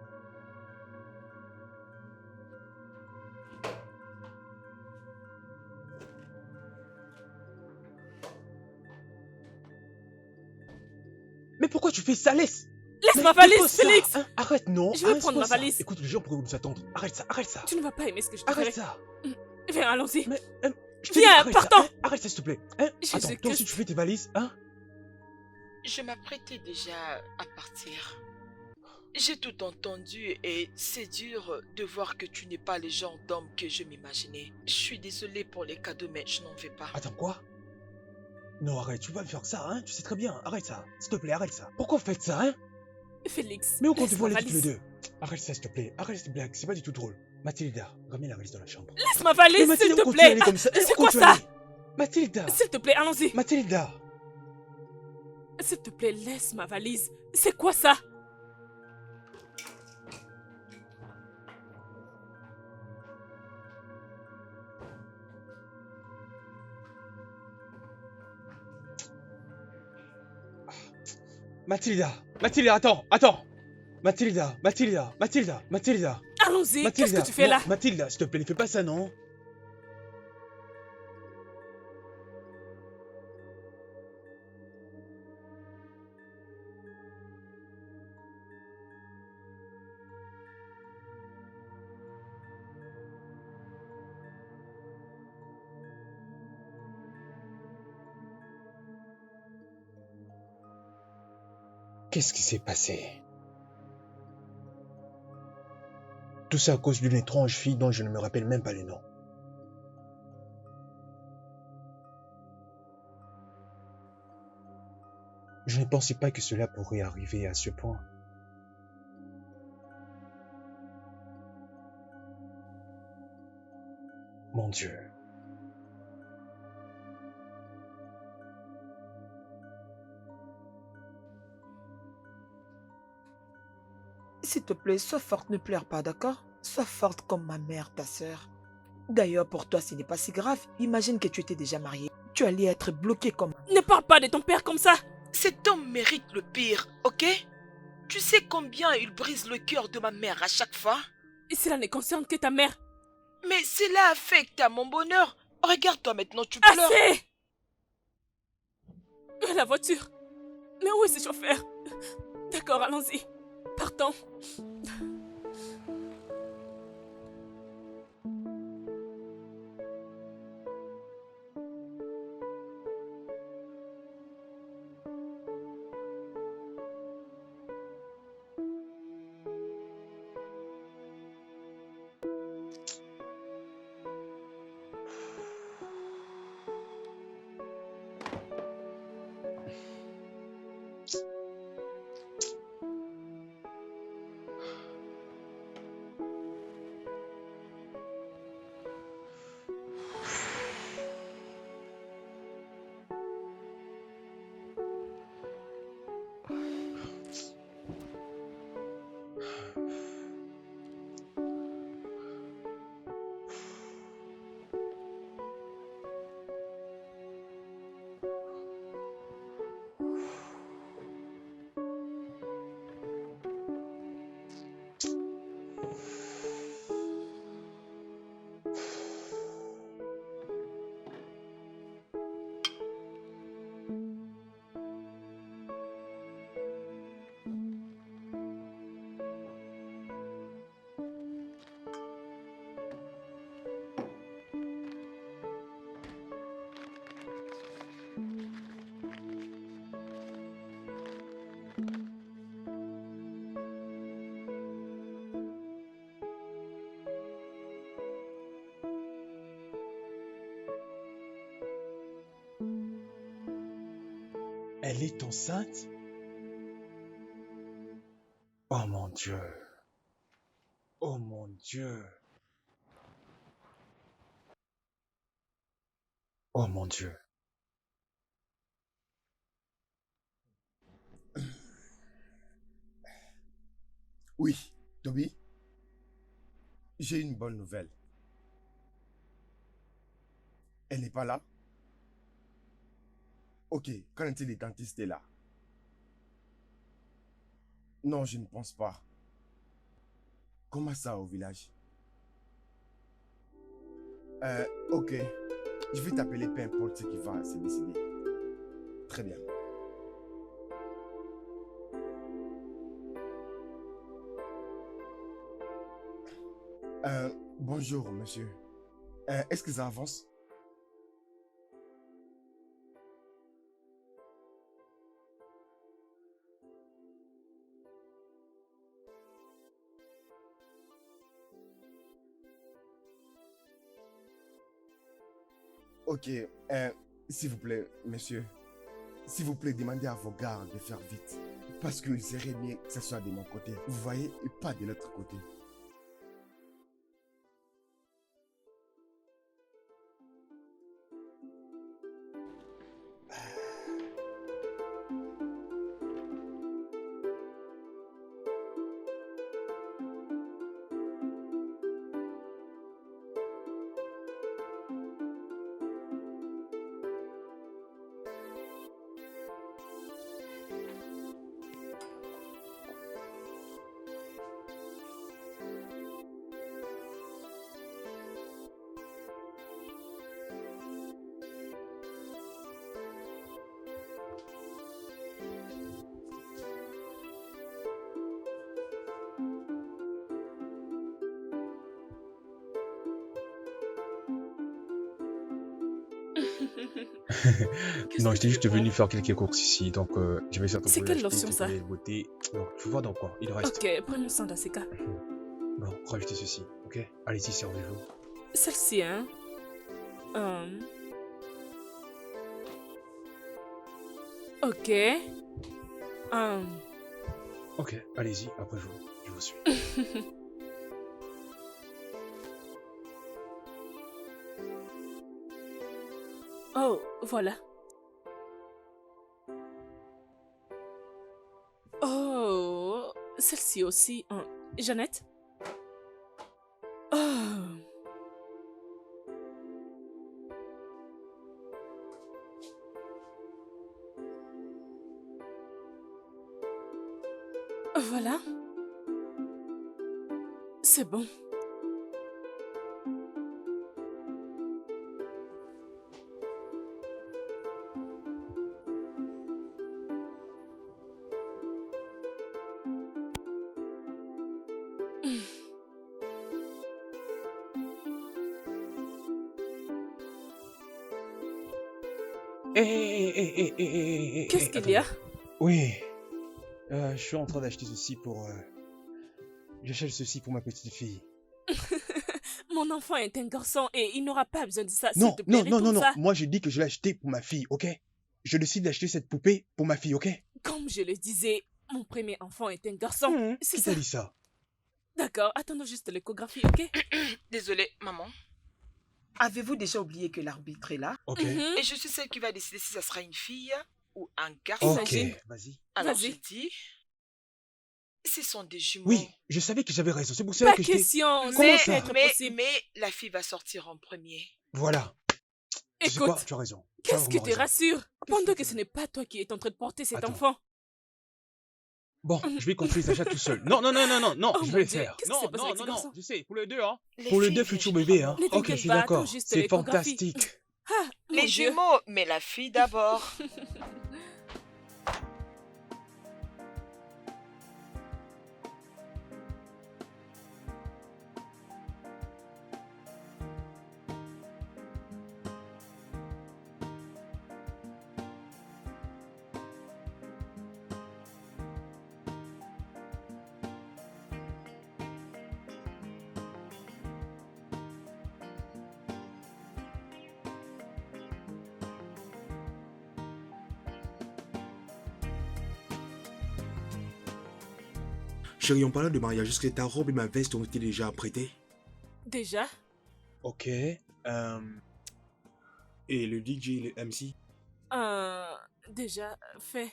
Mais pourquoi tu fais ça? Laisse. Laisse Mais ma valise, dépose ça, Félix! hein. Arrête, non. Je vais hein, prendre ma c'est pas ça. valise. Écoute, les gens pourraient nous attendre. Arrête ça, arrête ça. Tu ne vas pas aimer ce que je te ferai. Arrête ça. Viens, allons-y. Mais, je te dis, Viens, arrête ça, partons. hein. Arrête ça, s'il te plaît. Hein. Attends, toi Jésus-Christ. aussi tu fais tes valises, hein? Je m'apprêtais déjà à partir. J'ai tout entendu et c'est dur de voir que tu n'es pas le genre d'homme que je m'imaginais. Je suis désolée pour les cadeaux, mais je n'en veux pas. Attends, quoi? Non, arrête, tu vas me faire ça, hein? Tu sais très bien. Arrête ça. S'il te plaît, arrête ça. Pourquoi vous faites ça, hein? Félix, Mais où comptez laisse vous ma aller tous les valise. deux? Arrête ça, s'il te plaît. Arrête cette blague, c'est pas du tout drôle. Mathilda, ramène la valise dans la chambre. Laisse ma valise, Mais s'il Mathilda, te on continue à plaît. aller comme ça. C'est On quoi continue à ça? aller. Mathilda! S'il te plaît, allons-y. Mathilda! S'il te plaît, laisse ma valise. C'est quoi ça? Mathilda! Mathilda, attends! Mathilda! Allons-y. Qu'est-ce Mathilda! que tu fais là? Non, Mathilda, s'il te plaît, ne fais pas ça, non? Qu'est-ce qui s'est passé? Tout ça à cause d'une étrange fille dont je ne me rappelle même pas le nom. Je ne pensais pas que cela pourrait arriver à ce point. Mon Dieu. S'il te plaît, sois forte, ne pleure pas, d'accord? Sois forte comme ma mère, ta sœur. D'ailleurs, pour toi, ce n'est pas si grave. Imagine que tu étais déjà mariée. Tu allais être bloquée comme... Ne parle pas de ton père comme ça. Cet homme mérite le pire, ok? Tu sais combien il brise le cœur de ma mère à chaque fois? Et cela ne concerne que ta mère. Mais cela affecte à mon bonheur. Regarde-toi maintenant, tu pleures. Assez! La voiture. Mais où est ce chauffeur? D'accord, allons-y. Partons. Elle est enceinte? Oh mon Dieu. Oh mon Dieu. Oh mon Dieu. Oui, Toby, j'ai une bonne nouvelle. Elle n'est pas là? Ok, quand est-il les dentistes est là? Non, je ne pense pas. Comment ça au village? Ok. Je vais t'appeler peu importe ce qui va se décider. Très bien. Bonjour, monsieur. Est-ce que ça avance? Ok. S'il vous plaît, monsieur. S'il vous plaît, demandez à vos gardes de faire vite. Parce qu'il serait mieux que ce soit de mon côté. Vous voyez, et pas de l'autre côté. Qu'est-ce Non, que j'étais tu juste veux venu prendre? faire quelques courses ici, donc je vais C'est certainement quelle l'acheter, lotion, ça? quelques beauté. Donc, tu vois dans quoi il reste. Ok, prenons ça dans ces cas. Bon, rajoutez ceci, ok? Allez-y, servez-vous. Celle-ci, hein. Hum. Ok. Hum. Ok, allez-y, après je vous suis. Oh, voilà. Oh, celle-ci aussi. Jeannette? Oh, voilà. C'est bon. Qu'est-ce qu'il y a? Attendez. Oui, je suis en train d'acheter ceci pour... J'achète ceci pour ma petite fille. Mon enfant est un garçon et il n'aura pas besoin de ça. S'il Non, te plaît, retourne ça. moi j'ai dit que je l'ai acheté pour ma fille, ok? Je décide d'acheter cette poupée pour ma fille, ok? Comme je le disais, mon premier enfant est un garçon. C'est Qui ça. t'a dit ça? D'accord, attendons juste l'échographie, ok? Désolée, maman. Avez-vous déjà oublié que l'arbitre est là? Ok, Mhm. Et je suis celle qui va décider si ça sera une fille ou un garçon. ok, Imagine. vas-y. Alors Vas-y. j'ai dit, ce sont des jumeaux. Oui, je savais que j'avais raison, c'est pour cela Pas que j'étais... question, ça Comment ne ça? peut être possible. mais la fille va sortir en premier. Voilà. Tu sais quoi? Écoute, Tu as raison. Tu as qu'est-ce qui vraiment te raison. rassure Qu'est-ce pendant que que tu ce veux? n'est pas toi qui es en train de porter cet Attends. enfant? Bon, je vais continuer les achats tout seul. Non, Oh je mon vais le Dieu, faire. qu'est-ce qui s'est passé avec ce garçon? Je sais, pour les deux, hein. Les Pour les filles deux viennent futurs bébés, généralement hein. Ne Ok, je t'inquiète suis pas, attends d'accord. juste C'est l'échographie. fantastique. Ah, mon Les Dieu. jumeaux, mais la fille d'abord. Chérie, en parlant de mariage, est-ce que ta robe et ma veste ont été déjà apprêtées? Déjà? Ok. Et le DJ et le MC? Déjà fait.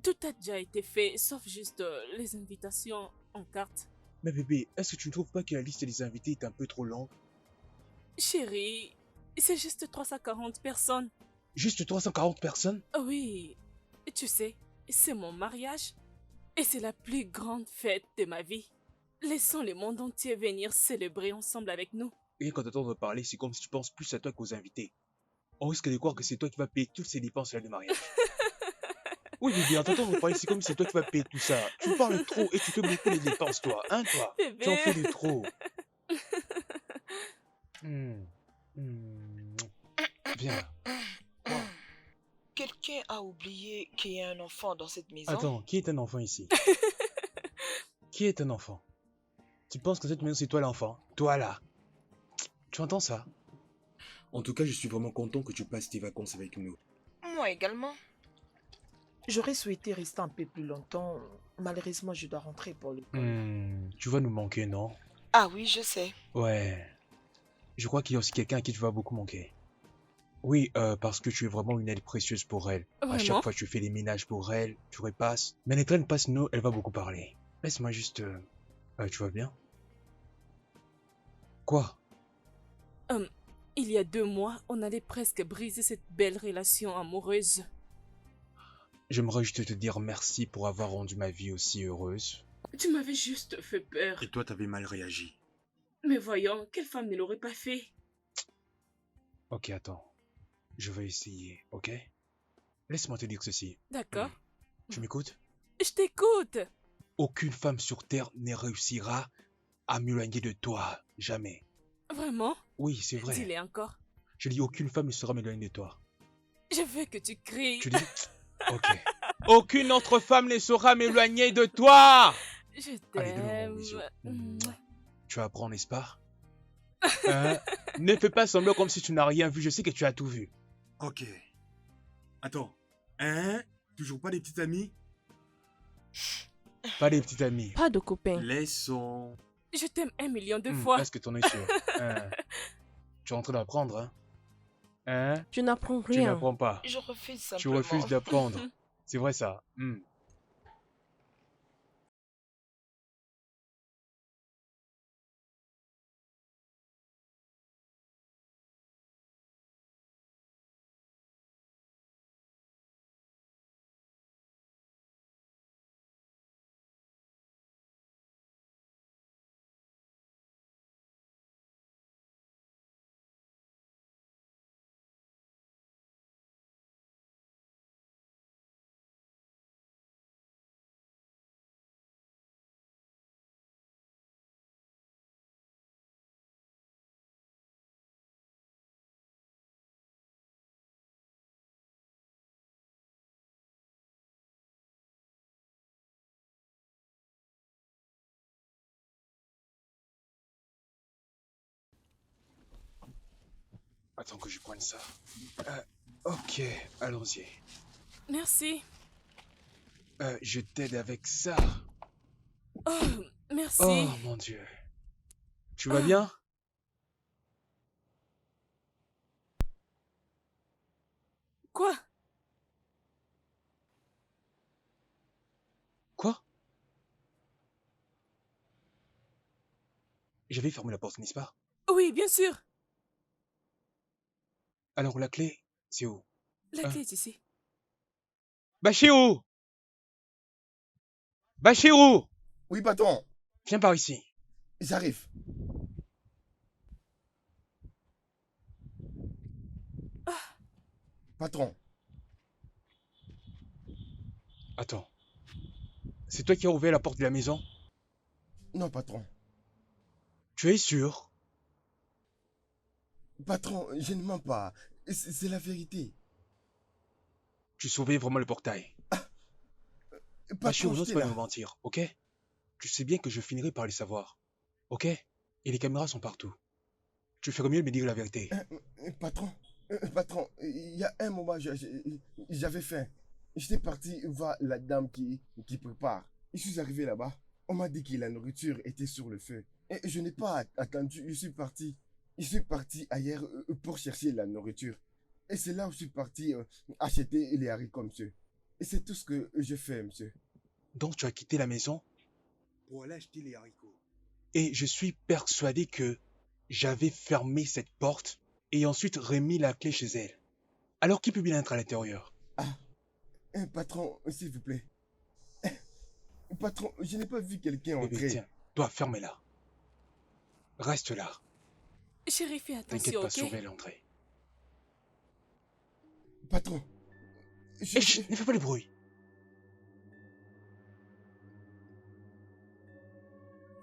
Tout a déjà été fait, sauf juste les invitations en carte. Mais bébé, est-ce que tu ne trouves pas que la liste des invités est un peu trop longue? Chérie, c'est juste 340 personnes. Juste 340 personnes? Oui, tu sais, c'est mon mariage. Et c'est la plus grande fête de ma vie. Laissons le monde entier venir célébrer ensemble avec nous. Et quand t'entends parler, c'est comme si tu penses plus à toi qu'aux invités. On risque de croire que c'est toi qui vas payer toutes ces dépenses là de mariage. Oui, bébé, en t'entendant parler, c'est comme si c'est toi qui vas payer tout ça. Tu parles trop et tu fais beaucoup de dépenses, toi. Hein, toi? Tu en fais Bébé. de trop. Hmm. Hmm. Viens. Quoi? Quelqu'un a oublié qu'il y a un enfant dans cette maison? Attends, qui est un enfant ici? Qui est un enfant? Tu penses que cette maison c'est toi l'enfant? Toi là? Tu entends ça? En tout cas, je suis vraiment content que tu passes tes vacances avec nous. Moi également. J'aurais souhaité rester un peu plus longtemps. Malheureusement, je dois rentrer pour l'école. Tu vas nous manquer, non? Ah oui, je sais. Ouais. Je crois qu'il y a aussi quelqu'un à qui tu vas beaucoup manquer. Oui, parce que tu es vraiment une aide précieuse pour elle. À chaque Vraiment? fois, tu fais les ménages pour elle, tu repasses. Mais les traînes passent, nous, elle va beaucoup parler. Laisse-moi juste... tu vas bien? Quoi? Il y a 2 mois, on allait presque briser cette belle relation amoureuse. J'aimerais juste te dire merci pour avoir rendu ma vie aussi heureuse. Tu m'avais juste fait peur. Et toi, t'avais mal réagi. Mais voyons, quelle femme ne l'aurait pas fait? Ok, attends. Je vais essayer, ok? Laisse-moi te dire ceci. D'accord. Tu m'écoutes? Je t'écoute. Aucune femme sur Terre ne réussira à m'éloigner de toi. Jamais. Vraiment? Oui, c'est vrai. Dis-le encore. Je dis aucune femme ne sera m'éloigner de toi. Je veux que tu cries. Tu dis? Ok. Aucune autre femme ne saura m'éloigner de toi! Je Allez, donne-moi un t'aime. bisou. Tu apprends, n'est-ce pas? Hein? Ne fais pas semblant comme si tu n'as rien vu. Je sais que tu as tout vu. Ok. Attends. Hein? Toujours pas des petites amies? Pas des petites amies. Pas de copains. Laissons. Je t'aime 1 million de fois. Est-ce que t'en es sûr? Hein? Tu es en train d'apprendre, hein? Hein? Je n'apprends Tu rien. n'apprends pas. Je refuse Tu simplement. refuses d'apprendre. C'est vrai ça. Attends que je prenne ça. Ok, allons-y. Merci. Je t'aide avec ça. Oh, merci. Oh mon Dieu. Tu vas bien? Quoi? Quoi? J'avais fermé la porte, n'est-ce pas? Oui, bien sûr. Alors la clé, c'est où? La clé est ici. Bachirou! Bachirou! Oui, patron. Viens par ici. J'arrive. Patron. Attends. C'est toi qui as ouvert la porte de la maison? Non, patron. Tu es sûr? Patron, je ne mens pas. C'est la vérité. Tu sauvais vraiment le portail. Bachirou, Patron, n'ose j'étais pas là. me mentir, ok? Tu sais bien que je finirai par le savoir. Ok? Et les caméras sont partout. Tu ferais mieux de me dire la vérité. Patron, patron, il y a un moment, j'avais faim. J'étais parti voir la dame qui prépare. Je suis arrivé là-bas. On m'a dit que la nourriture était sur le feu. Et je n'ai pas attendu, je suis parti. Je suis parti ailleurs pour chercher la nourriture. Et c'est là où je suis parti acheter les haricots, monsieur. Et c'est tout ce que je fais, monsieur. Donc tu as quitté la maison Pour aller acheter les haricots. et je suis persuadé que j'avais fermé cette porte et ensuite remis la clé chez elle. Alors qui peut bien être à l'intérieur? Patron, s'il vous plaît. Patron, je n'ai pas vu quelqu'un Bébé, entrer. tiens, toi, ferme-la. Reste là. Chérie, fais T'inquiète attention, pas, ok? surveille l'entrée. Patron, Et chut, ne fais pas le bruit.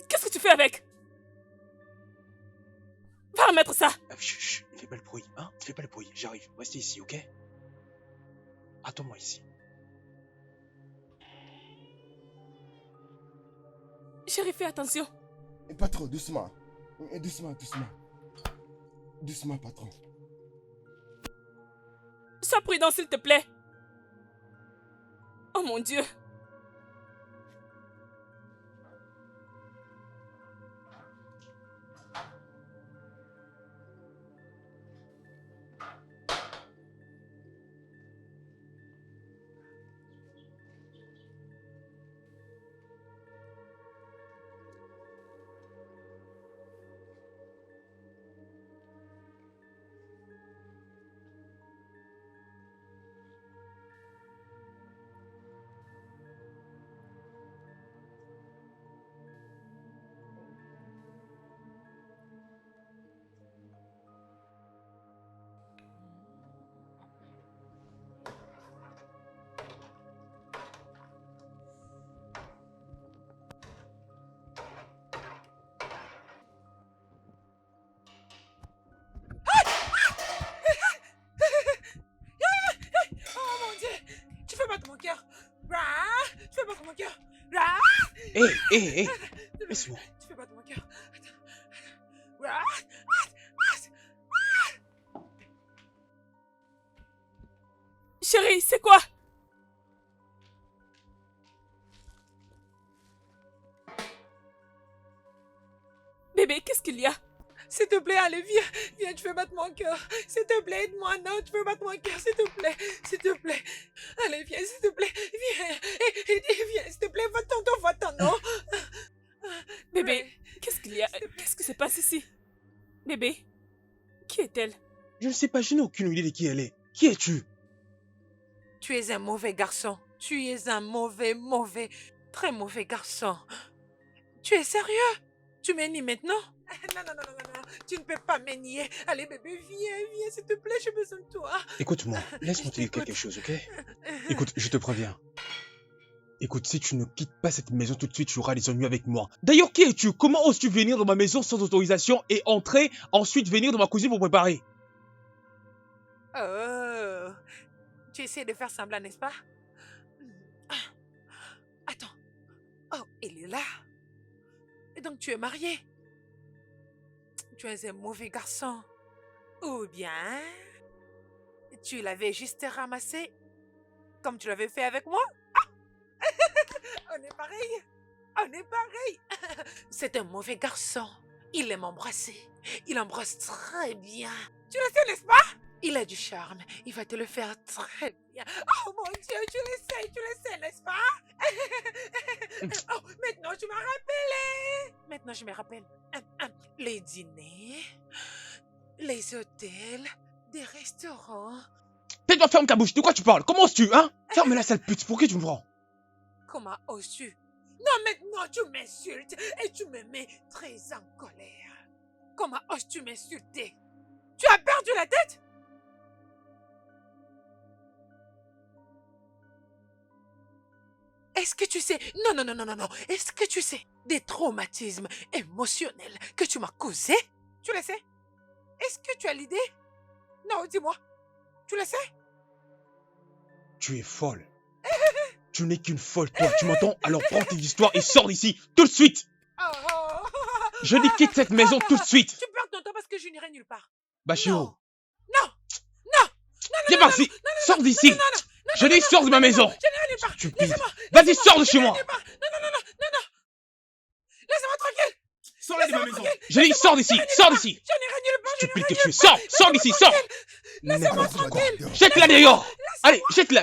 Qu'est-ce que tu fais avec? Va remettre ça! Chut, chut, ne fais pas le bruit, hein? Ne fais pas le bruit, j'arrive. Restez ici, ok? Attends-moi ici. Chérie, fais attention. Patron, doucement. Doucement, doucement. Doucement, patron. Sois prudent, s'il te plaît. Oh mon Dieu. Oh mon Dieu! Tu fais battre mon cœur! Tu fais battre mon cœur! Hé, hé, hé! Laisse-moi. Tu fais battre mon cœur! Chérie, c'est quoi? Bébé, qu'est-ce qu'il y a? S'il te plaît, allez, viens! Viens, tu fais battre mon cœur! S'il te plaît, aide-moi! Non, tu fais battre mon cœur! S'il te plaît! S'il te plaît! Allez, viens, s'il te plaît! Viens! Viens, s'il te plaît! Va-t'en, va-t'en, non! Bébé, qu'est-ce qu'il y a? Qu'est-ce qui se passe ici? Bébé, qui est-elle? Je ne sais pas, je n'ai aucune idée de qui elle est. Qui es-tu? Tu es un mauvais garçon. Tu es un mauvais, très mauvais garçon. Tu es sérieux? Tu me nies maintenant? Non, non, non, non, non, non. Tu ne peux pas me nier. Allez, bébé, viens, s'il te plaît, j'ai besoin de toi. Écoute-moi, laisse-moi te dire Écoute. quelque chose, ok? Écoute, je te préviens. Écoute, si tu ne quittes pas cette maison tout de suite, tu auras des ennuis avec moi. D'ailleurs, qui es-tu? Comment oses-tu venir dans ma maison sans autorisation et entrer, ensuite venir dans ma cuisine pour préparer? Oh, tu essaies de faire semblant, n'est-ce pas? Attends. Oh, il est là. Et donc tu es marié? Tu es un mauvais garçon. Ou bien, tu l'avais juste ramassé comme tu l'avais fait avec moi? On est pareil. On est pareil. C'est un mauvais garçon. Il aime embrasser. Il embrasse très bien. Tu le sais, n'est-ce pas? Il a du charme. Il va te le faire très bien. Oh mon Dieu, tu le sais, n'est-ce pas? Oh, maintenant tu m'as rappelé. Maintenant je me rappelle. Les dîners, les hôtels, des restaurants. Tais-toi, ferme ta bouche, de quoi tu parles? Comment oses-tu, hein? Ferme la sale pute, pour qui tu me prends? Comment oses-tu? Non, maintenant tu m'insultes et tu me mets très en colère. Comment oses-tu m'insulter? Tu as perdu la tête? Est-ce que tu sais... Non, non, non, non, non, non. Est-ce que tu sais des traumatismes émotionnels que tu m'as causés? Tu le sais? Est-ce que tu as l'idée? Non, dis-moi. Tu le sais? Tu es folle. Tu n'es qu'une folle, toi, tu m'entends? Alors prends tes histoires et sors d'ici, tout de suite! Oh. Je dis quitte cette maison tout de suite! Tu perds ton temps parce que je n'irai nulle part. Bachiro, Non. Non. Non. viens par ici! Sors d'ici! Je dis sors de ma maison! Je n'irai nulle part. Tu Laissez-moi. Vas-y, sors de chez moi! Non, non, non, non, non, non. Laissez-moi tranquille. Sors-la de ma maison. J'ai dit, sors d'ici, sors d'ici. Je n'irai nulle part, je Stupide n'irai que tu es, nulle part. sors d'ici, sors. Laissez-moi N'importe quoi. tranquille. Jette-la dehors. Allez, jette-la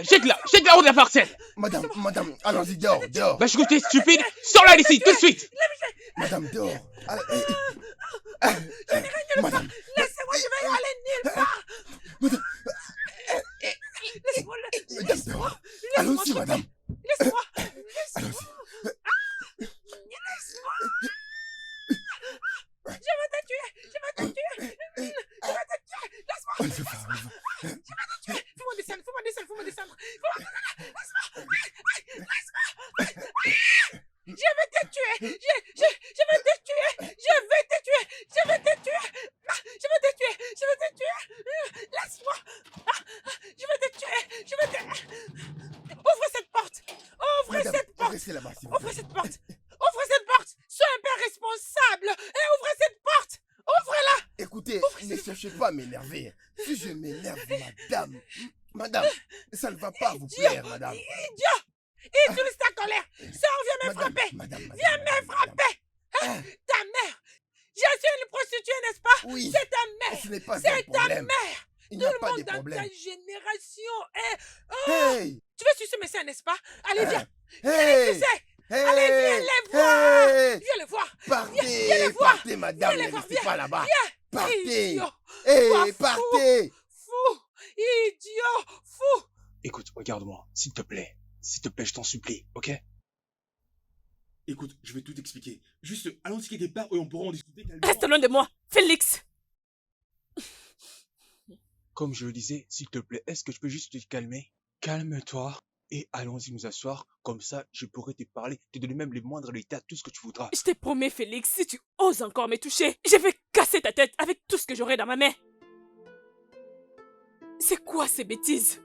hors de la parcelle. Madame, allons-y, dehors. Bah, je t'es stupide, sors-la d'ici, tout de suite. Madame, dehors. Madame, Laissez-moi, je vais aller nulle part. madame, Laissez-moi, madame, dehors. Allons-y, madame. laissez-moi. Allons-y. Je vais te tuer. Laisse-moi. On se va. Fais-moi descendre. Laisse-moi. Je vais te tuer. Je vais te tuer. Laisse-moi. Je vais te tuer. Ouvre cette porte. Madame, restez là-bas, s'il vous Ouvre plaît. cette porte. Sois un père responsable. Et ouvrez cette porte. Ouvre-la. Écoutez, ne cherchez pas à m'énerver. Si je m'énerve, madame, ça ne va pas vous plaire, madame. Idiot. Utilise ta colère. Sors, viens me frapper. Viens me frapper. Ta mère. Je suis une prostituée, n'est-ce pas? Oui, C'est ta mère. ce n'est pas un C'est ta problème. mère. Il Tout n'y a le pas de monde dans problème. ta génération est... Hey, Tu veux sucer mes seins, n'est-ce pas? Allez, viens. hey, Sucer. hey, Allez, viens les voir. hey. Viens les voir. Partez, viens les voir. partez, madame, Viens les ne voir, restez viens. pas là-bas. Viens. Partez. Idiot. Hey, Toi, fou. partez. Fou. Idiot. Fou. Écoute, regarde-moi, s'il te plaît, je t'en supplie, ok? Écoute, je vais tout expliquer. Juste, allons-y quelque part et on pourra en discuter calmement. Reste loin de moi, Félix. Comme je le disais, s'il te plaît, est-ce que je peux juste te calmer? Calme-toi et allons-y nous asseoir. Comme ça, je pourrai te parler, te donner même les moindres détails, tout ce que tu voudras. Je te promets, Félix, si tu oses encore me toucher, je vais casser ta tête avec tout ce que j'aurai dans ma main. C'est quoi ces bêtises?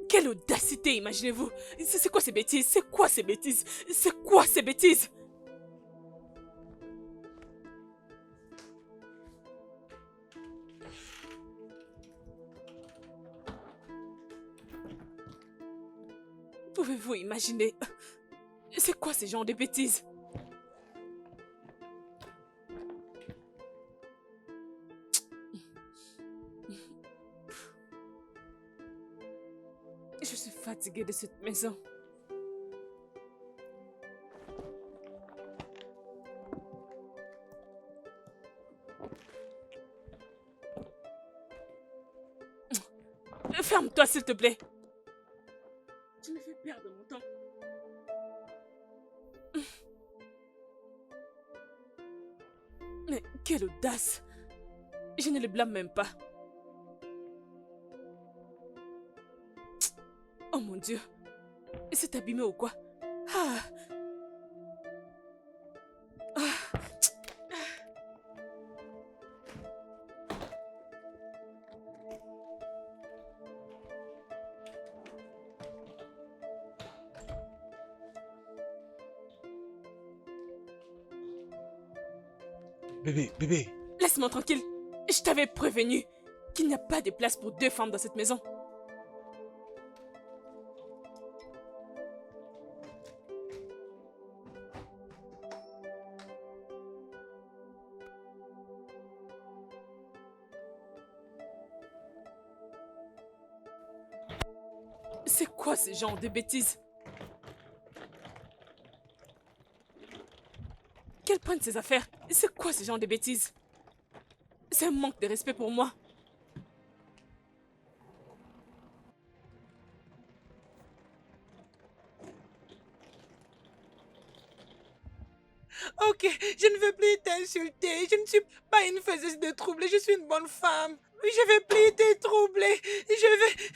Quelle audacité, imaginez-vous. C'est quoi ces bêtises? C'est quoi ces bêtises? C'est quoi ces bêtises? Pouvez-vous imaginer? C'est quoi ces genres de bêtises? Je suis fatiguée de cette maison. Ferme-toi, s'il te plaît. Tu me fais perdre mon temps. Mais quelle audace! Je ne le blâme même pas. Oh mon Dieu! C'est abîmé ou quoi? Ah. Ah. Bébé, Laisse-moi tranquille. Je t'avais prévenu qu'il n'y a pas de place pour deux femmes dans cette maison. C'est quoi ce genre de bêtises? Qu'elle prenne ses affaires. C'est quoi ce genre de bêtises? C'est un manque de respect pour moi. Ok, je ne veux plus t'insulter. Je ne suis pas une faiseuse de troubles. Je suis une bonne femme. Je vais plus te troubler. Je vais...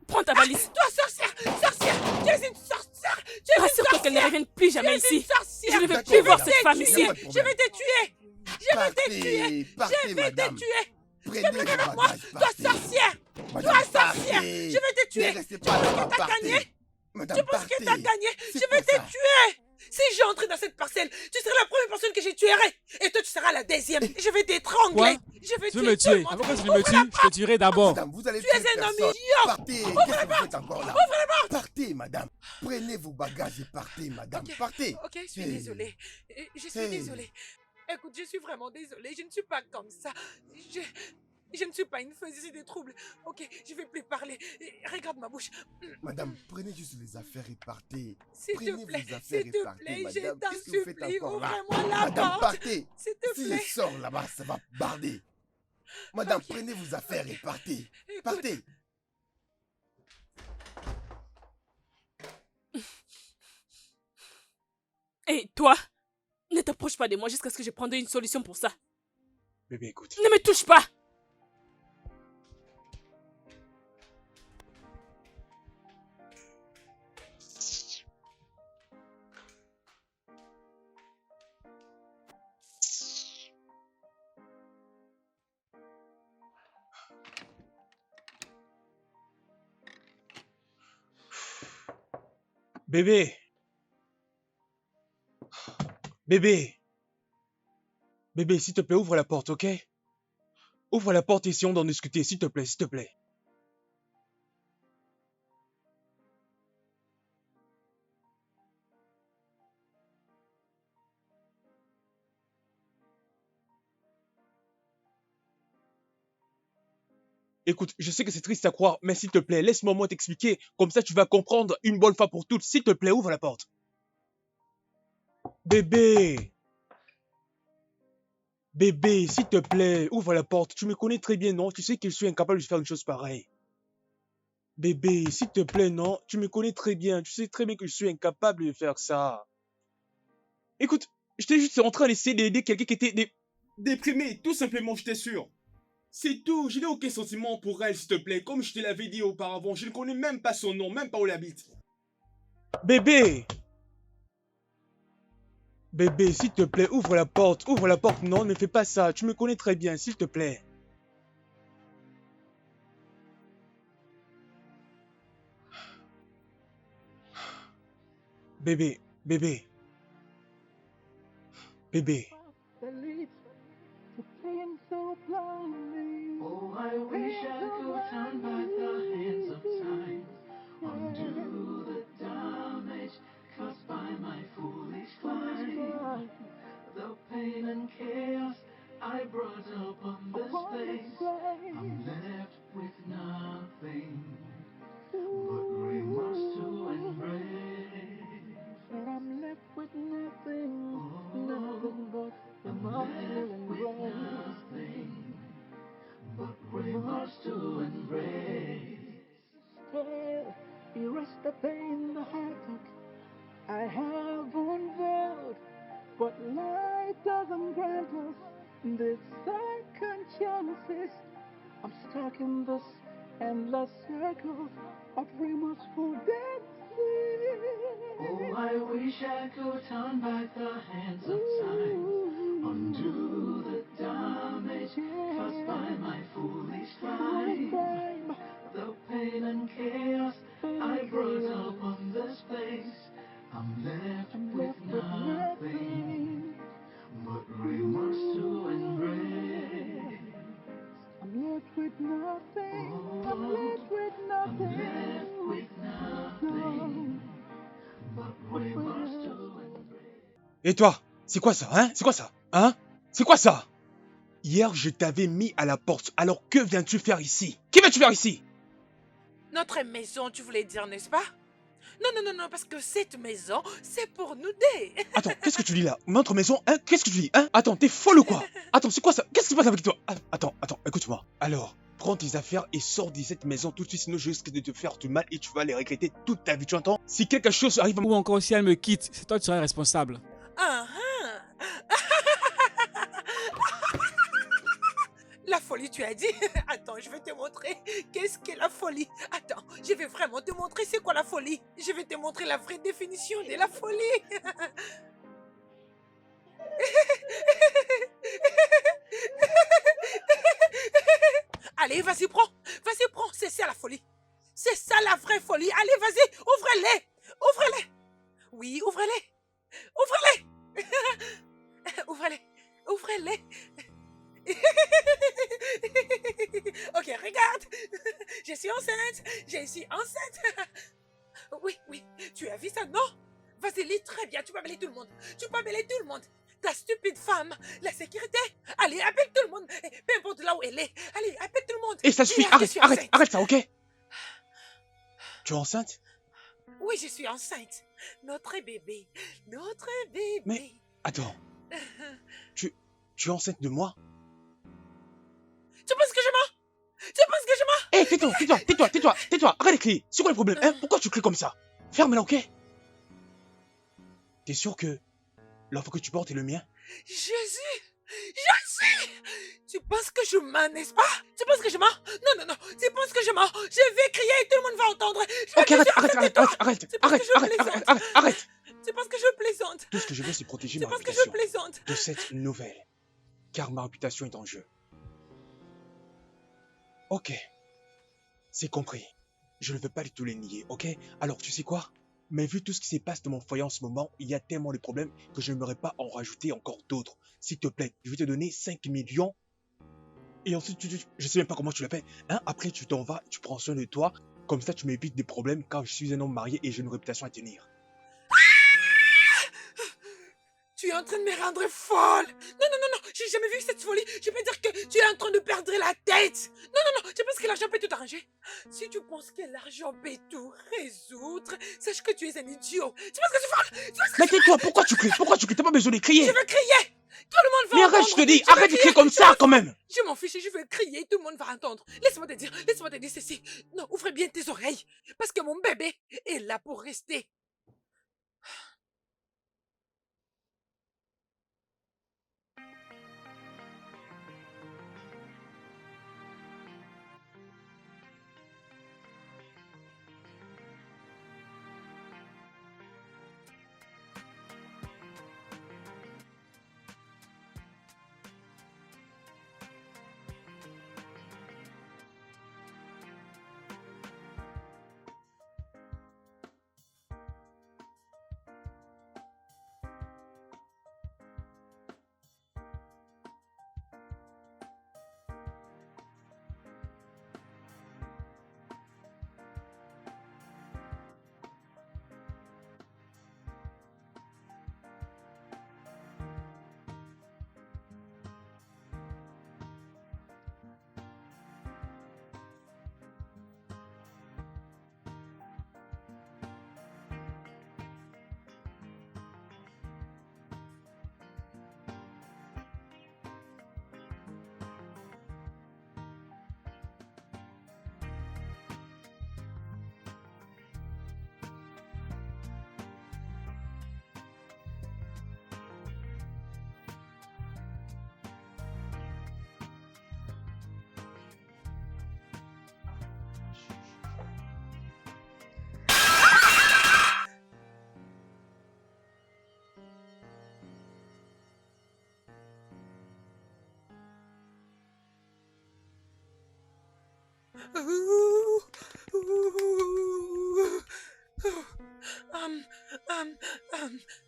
Prends ta valise. Toi, sorcière! Sorcière! Tu es une sorcière! Tu es une Rassure-toi qu'elle ne sorcière! revienne plus Tu jamais es une ici. sorcière! Je ne veux D'accord, plus voir madame. cette femme Il y a ici. pas de Je problème. vais te tuer! Je vais te tuer! Partez, Je vais te madame. tuer! Prenez vos Avec moi! bagages, Toi, partez. sorcière! Madame, Toi, sorcière! partez. Je vais te tuer! Ne restez pas là-bas, t'as partez. gagné? Madame, Tu penses que partez. t'as gagné? C'est Je vais quoi te ça? tuer! Si j'entre dans cette parcelle, tu seras la première personne que je tuerai. Et toi, tu seras la deuxième. Je vais t'étrangler. Je vais Tu veux me tuer tout le tuer? monde. Avant que tu ne me tues, je te tuerai d'abord. Madame, vous allez Tu es tuer un homme personne. idiot. Partez. Qu'est-ce que vous faites encore là? Partez, madame. Prenez vos bagages et partez, madame. Ok. Partez. Ok, je suis Hey. désolée. Je suis Hey. désolée. Écoute, je suis vraiment désolée. Je ne suis pas comme ça. Je ne suis pas une faiseuse de troubles. Ok, je vais plus parler. Regarde ma bouche. Madame, prenez juste les affaires et partez. S'il Prenez te plaît, vos affaires s'il et te partez, plaît, je madame. t'en Qu'est-ce que vous faites supplie, encore là? ouvre-moi la Madame, porte. partez. S'il te Si plaît. je sors là-bas, ça va barder. Madame, Ok. prenez vos affaires et partez. Écoute, Partez. Et toi, ne t'approche pas de moi jusqu'à ce que je prenne une solution pour ça. Bébé, écoute. Ne me touche pas. Bébé. Bébé. Bébé, s'il te plaît, ouvre la porte, ok? Ouvre la porte et essayons d'en discuter, s'il te plaît, s'il te plaît. Écoute, je sais que c'est triste à croire, mais s'il te plaît, laisse-moi moi t'expliquer. Comme ça, tu vas comprendre une bonne fois pour toutes. S'il te plaît, ouvre la porte. Bébé. Bébé, s'il te plaît, ouvre la porte. Tu me connais très bien, non? Tu sais que je suis incapable de faire une chose pareille. Bébé, s'il te plaît, non? Tu me connais très bien. Tu sais très bien que je suis incapable de faire ça. Écoute, j'étais juste en train d'essayer d'aider quelqu'un qui était Déprimé, tout simplement, j'étais sûr. C'est tout, je n'ai aucun sentiment pour elle, s'il te plaît. Comme je te l'avais dit auparavant, je ne connais même pas son nom, même pas où elle habite. Bébé! Bébé, s'il te plaît, ouvre la porte. Ouvre la porte. Non, ne fais pas ça. Tu me connais très bien, s'il te plaît. Bébé, bébé. Bébé. Oh, I wish I could turn back the hands of time, undo the damage caused by my foolish climb. The pain and chaos I brought upon this place, I'm left with nothing but remorse to embrace. I'm left with nothing, nothing but nothing but remorse to embrace. Still, erase the pain, the heartache I have unveiled, but life doesn't grant us this second chances. I'm stuck in this endless circle of remorseful dancing. Oh, I wish I could turn back the hands of time, undo the damage caused by my foolish crime. The pain and chaos I brought upon this place, I'm left with nothing but remorse to embrace. I'm left with nothing. I'm left with nothing. I'm left with nothing but remorse to embrace. Et toi? C'est quoi ça, hein? C'est quoi ça? Hein? C'est quoi ça? Hier, je t'avais mis à la porte. Alors que viens-tu faire ici? Qui viens-tu faire ici? notre maison, tu voulais dire, n'est-ce pas? Non, parce que cette maison, c'est pour nous deux. Attends, qu'est-ce que tu dis là? Notre maison, hein? Qu'est-ce que tu dis, hein? Attends, t'es folle ou quoi? Attends, c'est quoi ça? Qu'est-ce qui se passe avec toi? Ah, attends, écoute-moi. Alors, prends tes affaires et sors de cette maison tout de suite, sinon je risque de te faire du mal et tu vas les regretter toute ta vie, tu entends? Si quelque chose arrive à Ou encore si elle me quitte, c'est toi qui seras responsable. Ah, la folie, tu as dit? Attends, je vais te montrer qu'est-ce qu'est la folie. Attends, je vais vraiment te montrer c'est quoi la folie. Je vais te montrer la vraie définition de la folie. Allez, vas-y, prends. Vas-y, prends. C'est ça la folie. C'est ça la vraie folie. Allez, vas-y, ouvrez-les. Ouvrez-les. Oui, ouvrez-les. elle est. Ok, regarde. Je suis enceinte. Je suis enceinte. Oui, oui. Tu as vu ça, non? Vas-y, lis très bien. Tu peux appeler tout le monde. Tu peux appeler tout le monde. Ta stupide femme. La sécurité. Allez, appelle tout le monde. Peu importe là où elle est. Allez, appelle tout le monde. Et ça suffit, Dis-leur que je arrête, suis arrête, enceinte. arrête ça, ok? Tu es enceinte? Oui, je suis enceinte. Notre bébé. Notre bébé. Mais, attends, tu es enceinte de moi? Tu penses que je mens? Tu penses que je mens? Hé, tais-toi, arrête de crier. C'est quoi le problème, hein? Pourquoi tu cries comme ça? Ferme-la, ok? T'es sûr que l'enfant que tu portes est le mien? Jésus! Jésus! Tu penses que je mens, n'est-ce pas? Tu penses que je mens? Non, non, non. Tu penses que je mens? Je vais crier et tout le monde va entendre. Ok, arrête. Tu penses que je plaisante? Tout ce que je veux, c'est protéger Tu ma penses que je réputation plaisante? de cette nouvelle. Car ma réputation est en jeu. Ok, c'est compris. Je ne veux pas du tout les nier, ok? Alors, tu sais quoi? Mais vu tout ce qui se passe dans mon foyer en ce moment, il y a tellement de problèmes que je n'aimerais pas en rajouter encore d'autres. S'il te plaît, je vais te donner 5 millions. Et ensuite, je sais même pas comment tu l'as fait. Hein? Après, tu t'en vas, tu prends soin de toi. Comme ça, tu m'évites des problèmes car je suis un homme marié et j'ai une réputation à tenir. Tu es en train de me rendre folle. Non, non, non, non. J'ai jamais vu cette folie. Je peux dire que tu es en train de perdre la tête. Non, non, non. Tu penses que l'argent peut tout arranger? Si tu penses que l'argent peut tout résoudre, sache que tu es un idiot. Tu penses que c'est folle? Mais tais-toi, pourquoi tu cries? T'as pas besoin de crier. Je veux crier. Tout le monde va Mais entendre. arrête, je te dis, Je veux arrête de crier comme ça quand même. Je m'en fiche, je veux crier, tout le monde va entendre. Laisse-moi te dire ceci. Non, ouvre bien tes oreilles. Parce que mon bébé est là pour rester.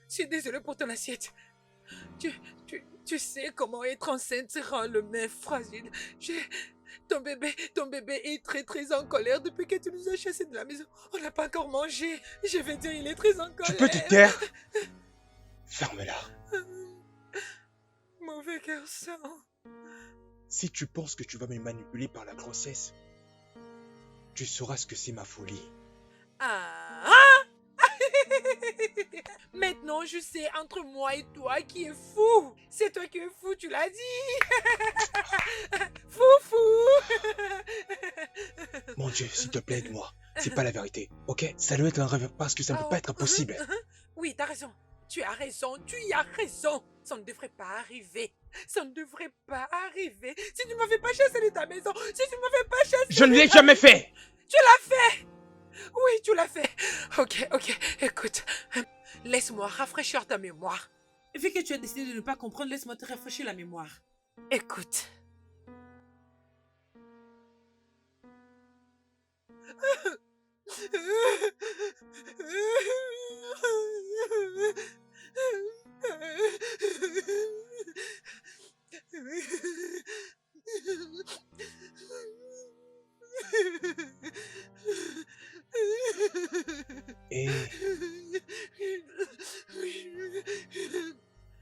Je suis désolée pour ton assiette. Tu sais comment être enceinte rend le mec fragile. Ton bébé est très très en colère depuis que tu nous as chassés de la maison. On n'a pas encore mangé. Je vais dire, il est très en colère. Tu peux te taire? Ferme-la. Mauvais garçon. Si tu penses que tu vas me manipuler par la grossesse, tu sauras ce que c'est ma folie. Ah! Maintenant, je sais entre moi et toi qui est fou. C'est toi qui es fou, tu l'as dit. Fou. Mon Dieu, s'il te plaît, aide-moi. C'est pas la vérité, ok? Ça doit être un rêve parce que ça ne peut pas être possible. Oui, t'as raison. Tu as raison, tu y as raison. Ça ne devrait pas arriver. Ça ne devrait pas arriver. Si tu ne m'avais pas chassé de ta maison, si tu ne m'avais pas chassé... Je ne l'ai jamais fait. Tu l'as fait. Oui, tu l'as fait. Ok, écoute. Laisse-moi rafraîchir ta mémoire. Vu que tu as décidé de ne pas comprendre, laisse-moi te rafraîchir la mémoire. Écoute.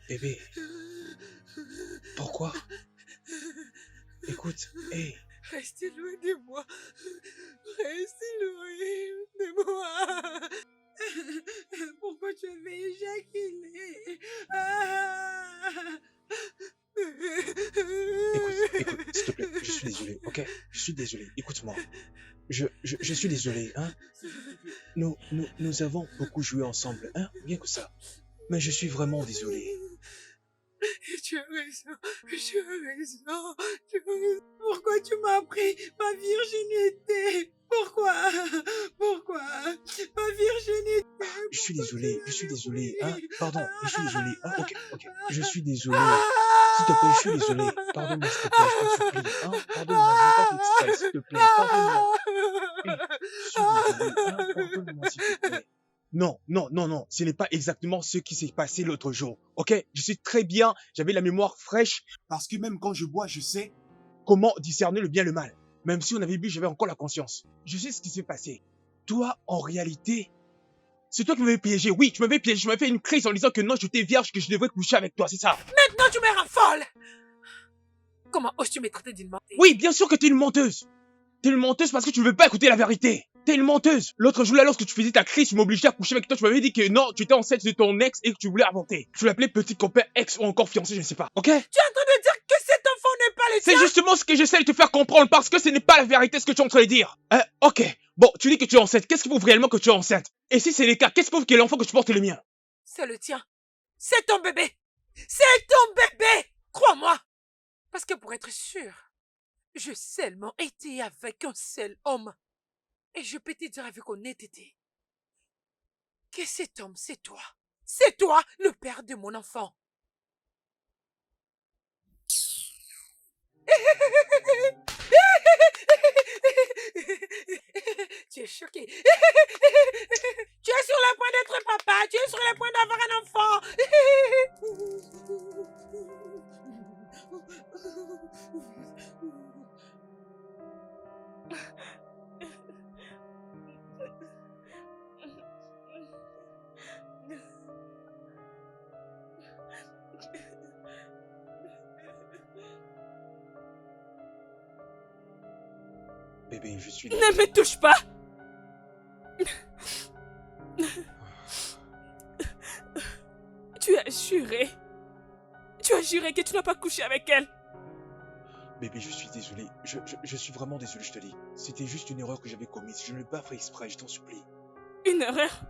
Bébé, pourquoi? Écoute, hé, Restez loin de moi. Restez loin de moi. Pourquoi tu avais éjaculé? écoute, s'il te plaît, je suis désolé, ok? Je suis désolé, écoute-moi. Je suis désolé, hein? Nous avons beaucoup joué ensemble, hein? Bien que ça. Mais je suis vraiment désolé. Tu as raison, tu as raison, tu as raison. Pourquoi tu m'as pris ma virginité? Pourquoi? Pourquoi? Ma virginité? Je suis désolé, hein? Pardon, je suis désolé. Ah, ok. Je suis désolé. S'il te plaît, je suis désolé. Pardonne-moi, s'il te plaît, je t'en supplie. Hein? Pardonne-moi, je veux pas t'extraire, s'il te plaît. Pardonne-moi. Je suis désolé. Hein? Pardonne-moi, s'il te plaît. Non. Ce n'est pas exactement ce qui s'est passé l'autre jour. Ok? Je suis très bien. J'avais la mémoire fraîche. Parce que même quand je bois, je sais comment discerner le bien et le mal. Même si on avait bu, j'avais encore la conscience. Je sais ce qui s'est passé. Toi, en réalité, c'est toi qui m'avais piégé. Oui, tu m'avais piégé. Tu m'avais fait une crise en disant que non, j'étais vierge, que je devrais coucher avec toi. C'est ça. Maintenant tu me rends folle! Comment oses-tu me traiter d'une menteuse? Oui, bien sûr que t'es une menteuse. T'es une menteuse parce que tu ne veux pas écouter la vérité. T'es une menteuse. L'autre jour, là, lorsque tu faisais ta crise, tu m'obligeais à coucher avec toi. Tu m'avais dit que non, tu étais enceinte de ton ex et que tu voulais avorter. Tu l'appelais petit copain, ex ou encore fiancé, je ne sais pas. Ok? Tu es en train de dire que cet enfant n'est pas le tien? C'est justement ce que j'essaie de te faire comprendre parce que ce n'est pas la vérité ce que tu es en train de dire. Ok. Bon, tu dis que tu es enceinte. Qu'est-ce qui prouve réellement que tu es enceinte? Et si c'est le cas, qu'est-ce qui prouve que l'enfant que tu portes est le mien? C'est le tien. C'est ton bébé. C'est ton bébé. Crois-moi. Parce que pour être sûr, j'ai seulement été avec un seul homme. Et je peux te dire avec honnêteté que cet homme, c'est toi. C'est toi, le père de mon enfant. Tu es choqué. Tu es sur le point d'être papa. Tu es sur le point d'avoir un enfant. Bébé, je suis... Ne me touche pas! Tu as juré. Tu as juré que tu n'as pas couché avec elle. Bébé, je suis désolé. Je suis vraiment désolé, je te dis. C'était juste une erreur que j'avais commise. Je ne l'ai pas fait exprès, je t'en supplie. Une erreur?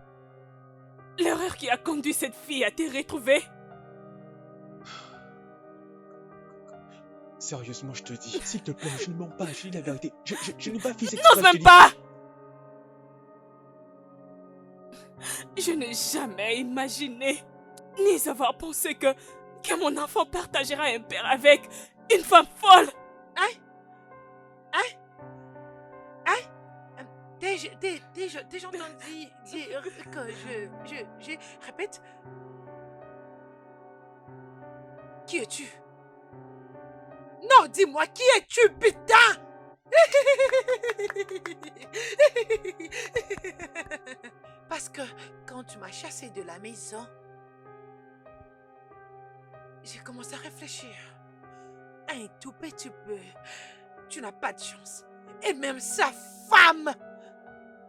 L'erreur qui a conduit cette fille à te retrouver? Sérieusement, je te dis, s'il te plaît, je ne mens pas, je dis la vérité. Je n'ai pas fait exprès. N'ose même pas! Je n'ai jamais imaginé, ni avoir pensé que mon enfant partagera un père avec une femme folle. Déjà entendu dire que je répète. Qui es-tu? Non, dis-moi, qui es-tu, putain? Parce que quand tu m'as chassé de la maison, j'ai commencé à réfléchir. Un tout petit peu. Tu n'as pas de chance. Et même sa femme.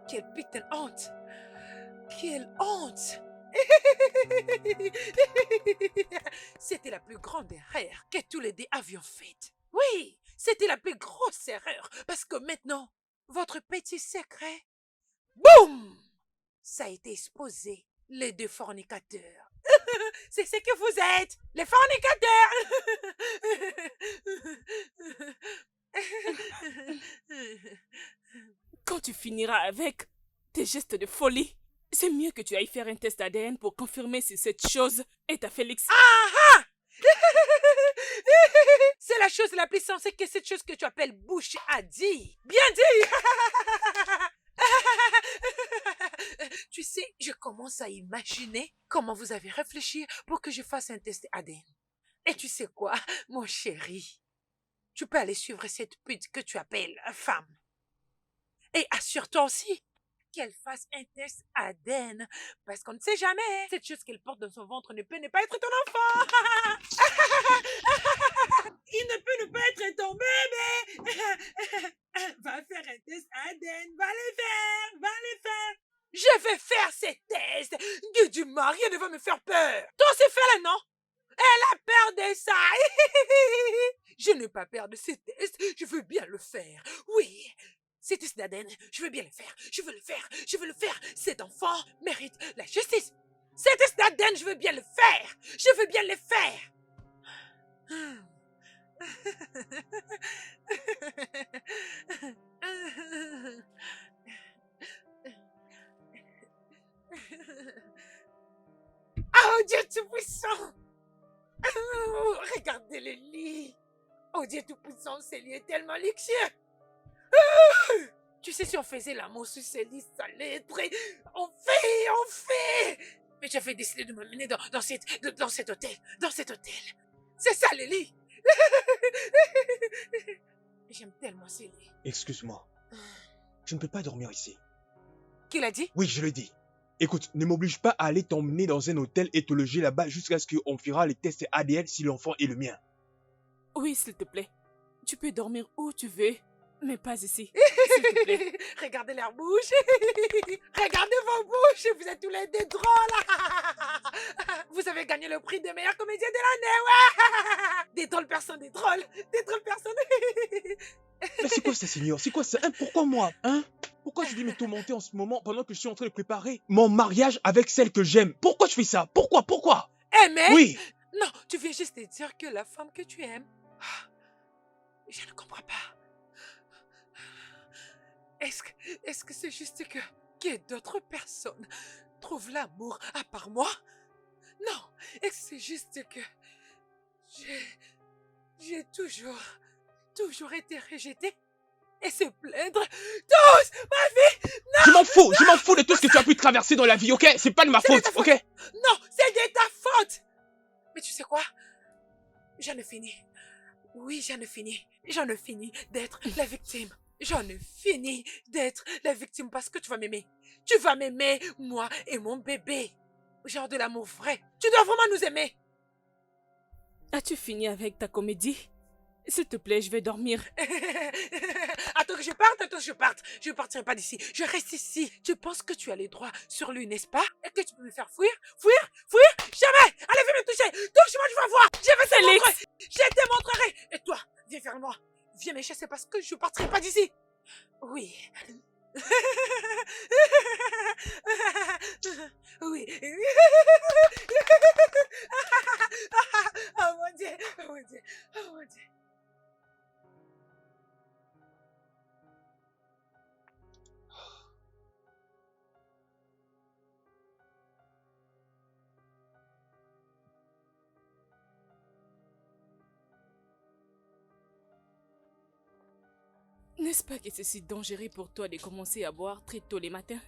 Quelle putain de honte. Quelle honte. C'était la plus grande erreur que tous les deux avions faite. Oui, c'était la plus grosse erreur. Parce que maintenant, votre petit secret, boum, ça a été exposé. Les deux fornicateurs. C'est ce que vous êtes, les fornicateurs. Quand tu finiras avec tes gestes de folie, c'est mieux que tu ailles faire un test ADN pour confirmer si cette chose est à Félix. Ah! C'est la chose la plus sensée que cette chose que tu appelles bouche a dit. Bien dit. Tu sais, je commence à imaginer comment vous avez réfléchi pour que je fasse un test ADN. Et tu sais quoi, mon chéri? Tu peux aller suivre cette pute que tu appelles femme. Et assure-toi aussi qu'elle fasse un test ADN. Parce qu'on ne sait jamais. Cette chose qu'elle porte dans son ventre ne peut ne pas être ton enfant. Tu fais le non? Elle a peur de ça. Je n'ai pas peur de ces tests. Je veux bien le faire. Oui. Ces tests d'ADN, je veux bien le faire. Je veux le faire. Je veux le faire. Cet enfant mérite la justice. Ces tests d'ADN, je veux bien le faire. Je veux bien le faire. Oh Dieu Tout-Puissant! Regardez le lit! Oh Dieu Tout-Puissant, ce lit est tellement luxueux! Tu sais, si on faisait l'amour sur ce lit, ça allait être... On fait! Mais j'avais décidé de m'amener dans cet hôtel. Dans cet hôtel. C'est ça le lit! J'aime tellement ce lit. Excuse-moi. Je ne peux pas dormir ici. Qui l'a dit? Oui, je le dis. Écoute, ne m'oblige pas à aller t'emmener dans un hôtel et te loger là-bas jusqu'à ce qu'on fera les tests ADN si l'enfant est le mien. Oui, s'il te plaît. Tu peux dormir où tu veux, mais pas ici. S'il te plaît. Regardez leur bouche. Regardez vos bouches. Vous êtes tous les deux drôles. Vous avez gagné le prix de meilleur comédien de l'année. Ouais. Des drôles personnes, des drôles. Des drôles personnes. Mais c'est quoi ça, Seigneur? C'est quoi ça? Hein? Pourquoi moi? Hein? Pourquoi je dis me tourmenter en ce moment pendant que je suis en train de préparer mon mariage avec celle que j'aime? Pourquoi je fais ça? Pourquoi? Aimer? Oui. Non, tu viens juste de dire que la femme que tu aimes... Je ne comprends pas. Est-ce que c'est juste que d'autres personnes trouvent l'amour à part moi? Non, est-ce que c'est juste que j'ai toujours été rejetée et se plaindre tous ma vie? Non! Je m'en fous de tout ce que tu as pu traverser dans la vie, ok? C'est pas de ma faute, ok? Non, c'est de ta faute! Mais tu sais quoi? J'en ai fini. Oui, j'en ai fini. J'en ai fini d'être la victime. J'en ai fini d'être la victime parce que tu vas m'aimer. Tu vas m'aimer, moi et mon bébé. Genre de l'amour vrai. Tu dois vraiment nous aimer. As-tu fini avec ta comédie? S'il te plaît, je vais dormir. Attends que je parte. Je ne partirai pas d'ici. Je reste ici. Tu penses que tu as les droits sur lui, n'est-ce pas? Et que tu peux me faire fuir? Jamais! Allez, viens me toucher! Touche-moi, tu vas voir! Je vais te montrer! Je te montrerai! Et toi, viens vers moi. Viens me chasser parce que je ne partirai pas d'ici. Oui. Oui. Oh mon Dieu, oh mon Dieu, oh mon Dieu. N'est-ce pas que c'est si dangereux pour toi de commencer à boire très tôt les matins?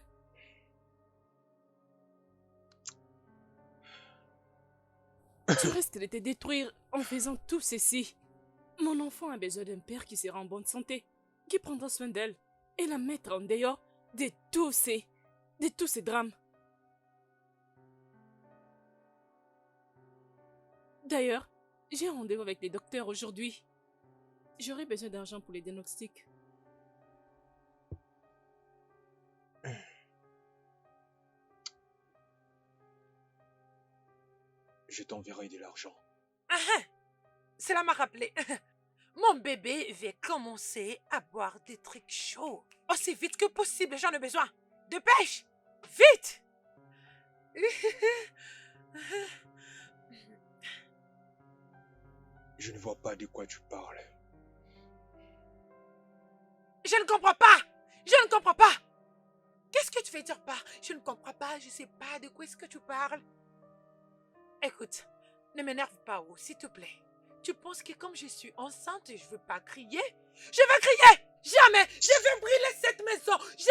Tu risques de te détruire en faisant tout ceci. Mon enfant a besoin d'un père qui sera en bonne santé, qui prendra soin d'elle et la mettre en dehors de tous ces drames. D'ailleurs, j'ai un rendez-vous avec les docteurs aujourd'hui. J'aurai besoin d'argent pour les diagnostics. Je t'enverrai de l'argent. Cela m'a rappelé. Mon bébé va commencer à boire des trucs chauds. Aussi vite que possible, j'en ai besoin. Dépêche! Vite! Je ne vois pas de quoi tu parles. Je ne comprends pas! Je ne comprends pas! Qu'est-ce que tu veux dire par je ne comprends pas, je ne sais pas de quoi est-ce que tu parles? Écoute, ne m'énerve pas, s'il te plaît. Tu penses que comme je suis enceinte, je ne veux pas crier? Je vais crier! Jamais! Je vais brûler cette maison! Je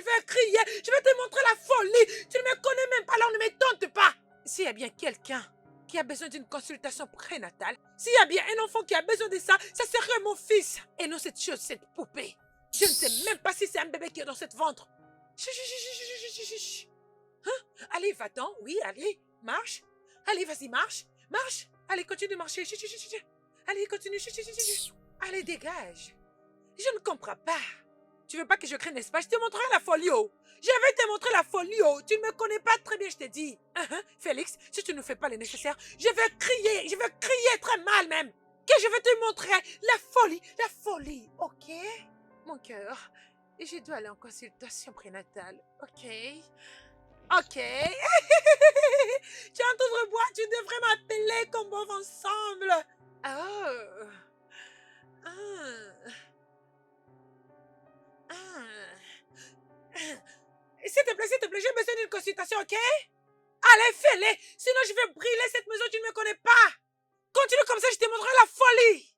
vais crier! Je vais te montrer la folie! Tu ne me connais même pas, alors ne me tente pas! S'il y a bien quelqu'un qui a besoin d'une consultation prénatale, s'il y a bien un enfant qui a besoin de ça, ça serait mon fils! Et non cette chose, cette poupée! Je ne sais même pas si c'est un bébé qui est dans cette ventre! Hein? Allez, va-t'en, oui, allez, marche! Allez, vas-y, marche! Marche! Allez, continue de marcher! Allez, continue! Allez, dégage! Je ne comprends pas! Tu veux pas que je crie, n'est-ce pas? Je te montrerai la folie, oh. Je vais te montrer la folie, oh. Tu ne me connais pas très bien, je te dis. Félix, si tu ne fais pas le nécessaire, je vais crier très mal même. Que je vais te montrer la folie, ok? Mon cœur, je dois aller en consultation prénatale, ok? Ok. Tu es en train de boire, tu devrais m'appeler comme on va ensemble. Oh. S'il te plaît, j'ai besoin d'une consultation, ok? Allez, fais-le. Sinon, je vais brûler cette maison, tu ne me connais pas. Continue comme ça, je te montrerai la folie.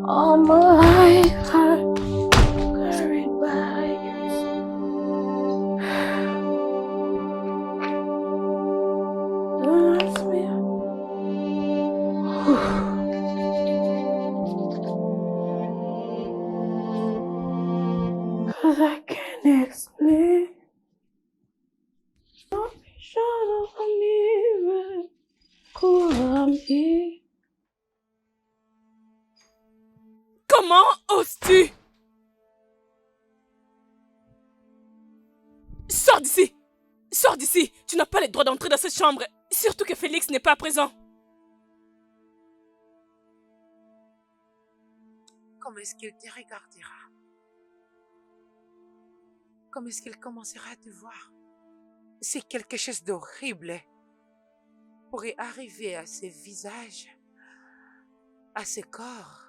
All my life I'm carried by your Don't ask me. 'Cause I can't explain. Don't be short of a miracle I'm here. Comment oses-tu? Sors d'ici! Sors d'ici! Tu n'as pas le droit d'entrer dans cette chambre. Surtout que Félix n'est pas présent. Comment est-ce qu'il te regardera? Comment est-ce qu'il commencera à te voir? C'est quelque chose d'horrible pourrait arriver à ce visage, à ce corps.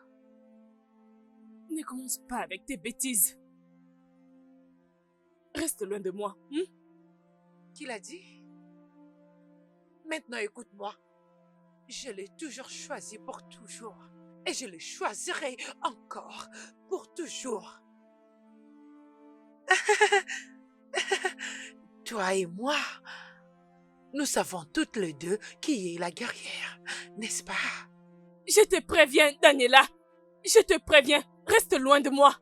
Ne commence pas avec tes bêtises. Reste loin de moi. Qui l'a dit? Maintenant, écoute-moi. Je l'ai toujours choisi pour toujours. Et je le choisirai encore pour toujours. Toi et moi, nous savons toutes les deux qui est la guerrière, n'est-ce pas? Je te préviens, Daniela. Je te préviens. Reste loin de moi.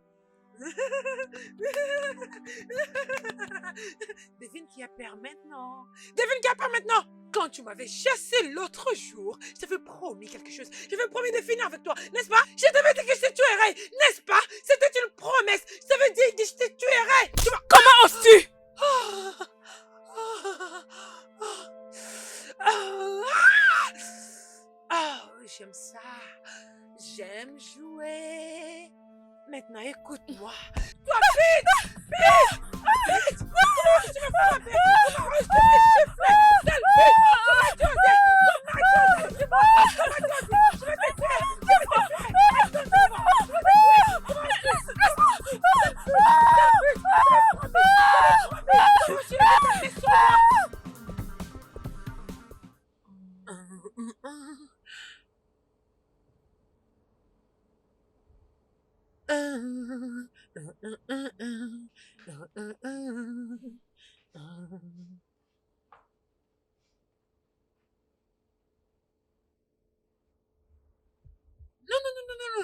Devine qui a peur maintenant. Devine qui a peur maintenant. Quand tu m'avais chassé l'autre jour, je t'avais promis quelque chose. Je t'avais promis de finir avec toi, n'est-ce pas? Je t'avais dit que je te tuerais, n'est-ce pas? C'était une promesse. Je t'avais dit que je te tuerais. Comment oses-tu? Oh, j'aime ça. J'aime jouer. Maintenant, écoute-moi. Toi, vite! Vite! Vite! Comment tu me frappes? Comment tu me chiffles? Sale vite! Comment tu osais? Comment tu osais? Dis-moi! Comment tu osais? Je vais te tuer! Je vais te tuer! Reste-moi! Je vais te tuer! Comment tu osais?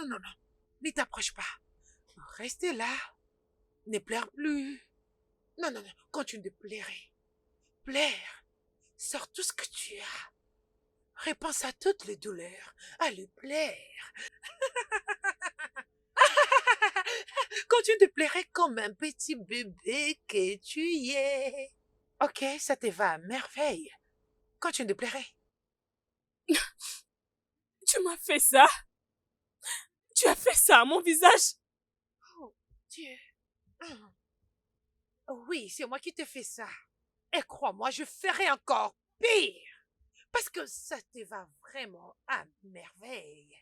Non. Ne t'approche pas. Restez là. Ne pleure plus. Non. Continue de pleurer. Plaire. Sors tout ce que tu as. Repense à toutes les douleurs. À le plaire. Continue de pleurer comme un petit bébé que tu y es. Ok, ça te va à merveille. Continue de pleurer. Tu m'as fait ça. Tu as fait ça à mon visage. Oh, Dieu. Oui, c'est moi qui te fais ça. Et crois-moi, je ferai encore pire. Parce que ça te va vraiment à merveille.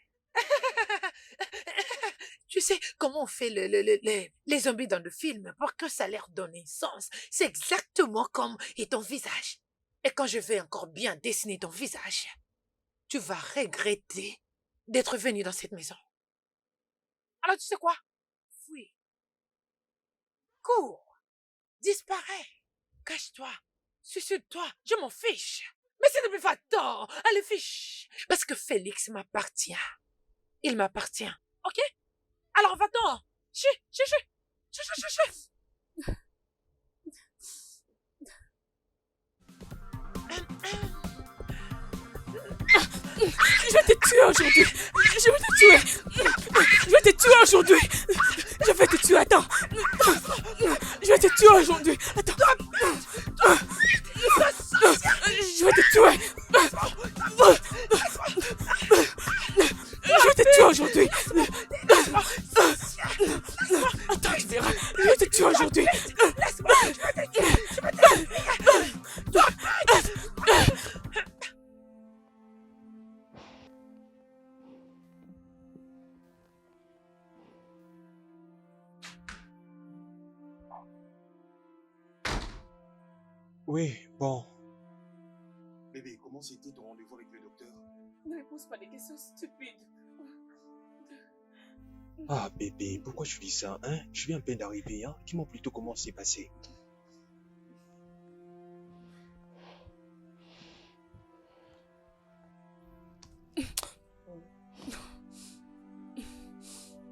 Tu sais comment on fait les zombies dans le film pour que ça leur donne un sens. C'est exactement comme est ton visage. Et quand je vais encore bien dessiner ton visage, tu vas regretter d'être venu dans cette maison. Alors tu sais quoi? Fuis. Cours. Disparais. Cache-toi. Suicide-toi. Je m'en fiche. Mais c'est depuis va-t'en. Allez, fiche. Parce que Félix m'appartient. Il m'appartient. Ok? Alors va-t'en. Chut. tuer aujourd'hui. Je vais te tuer. Je vais te tuer aujourd'hui. Je vais te tuer, attends. Je vais te tuer aujourd'hui. Attends. Je vais te tuer. Je vais te tuer aujourd'hui. Attends, tu verras. Je vais te tuer aujourd'hui. Oui, bon. Bébé, comment c'était ton rendez-vous avec le docteur? Ne me pose pas des questions stupides. Ah, bébé, pourquoi tu dis ça, hein? Je viens à peine d'arriver, hein? Dis-moi plutôt comment c'est passé.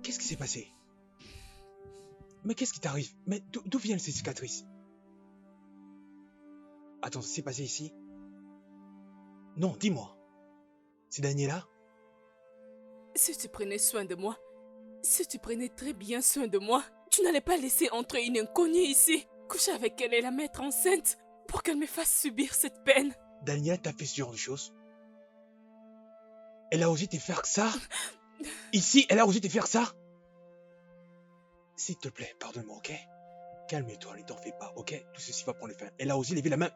Qu'est-ce qui s'est passé? Mais qu'est-ce qui t'arrive? Mais d'où viennent ces cicatrices? Attends, ça s'est passé ici? Non, dis-moi. C'est Daniela? Si tu prenais soin de moi, si tu prenais très bien soin de moi, tu n'allais pas laisser entrer une inconnue ici, coucher avec elle et la mettre enceinte pour qu'elle me fasse subir cette peine. Daniela t'a fait ce genre de choses? Elle a osé te faire ça? Ici, elle a osé te faire ça? S'il te plaît, pardonne-moi, ok? Calme-toi, ne t'en fais pas, ok? Tout ceci va prendre fin. Elle a osé lever la main.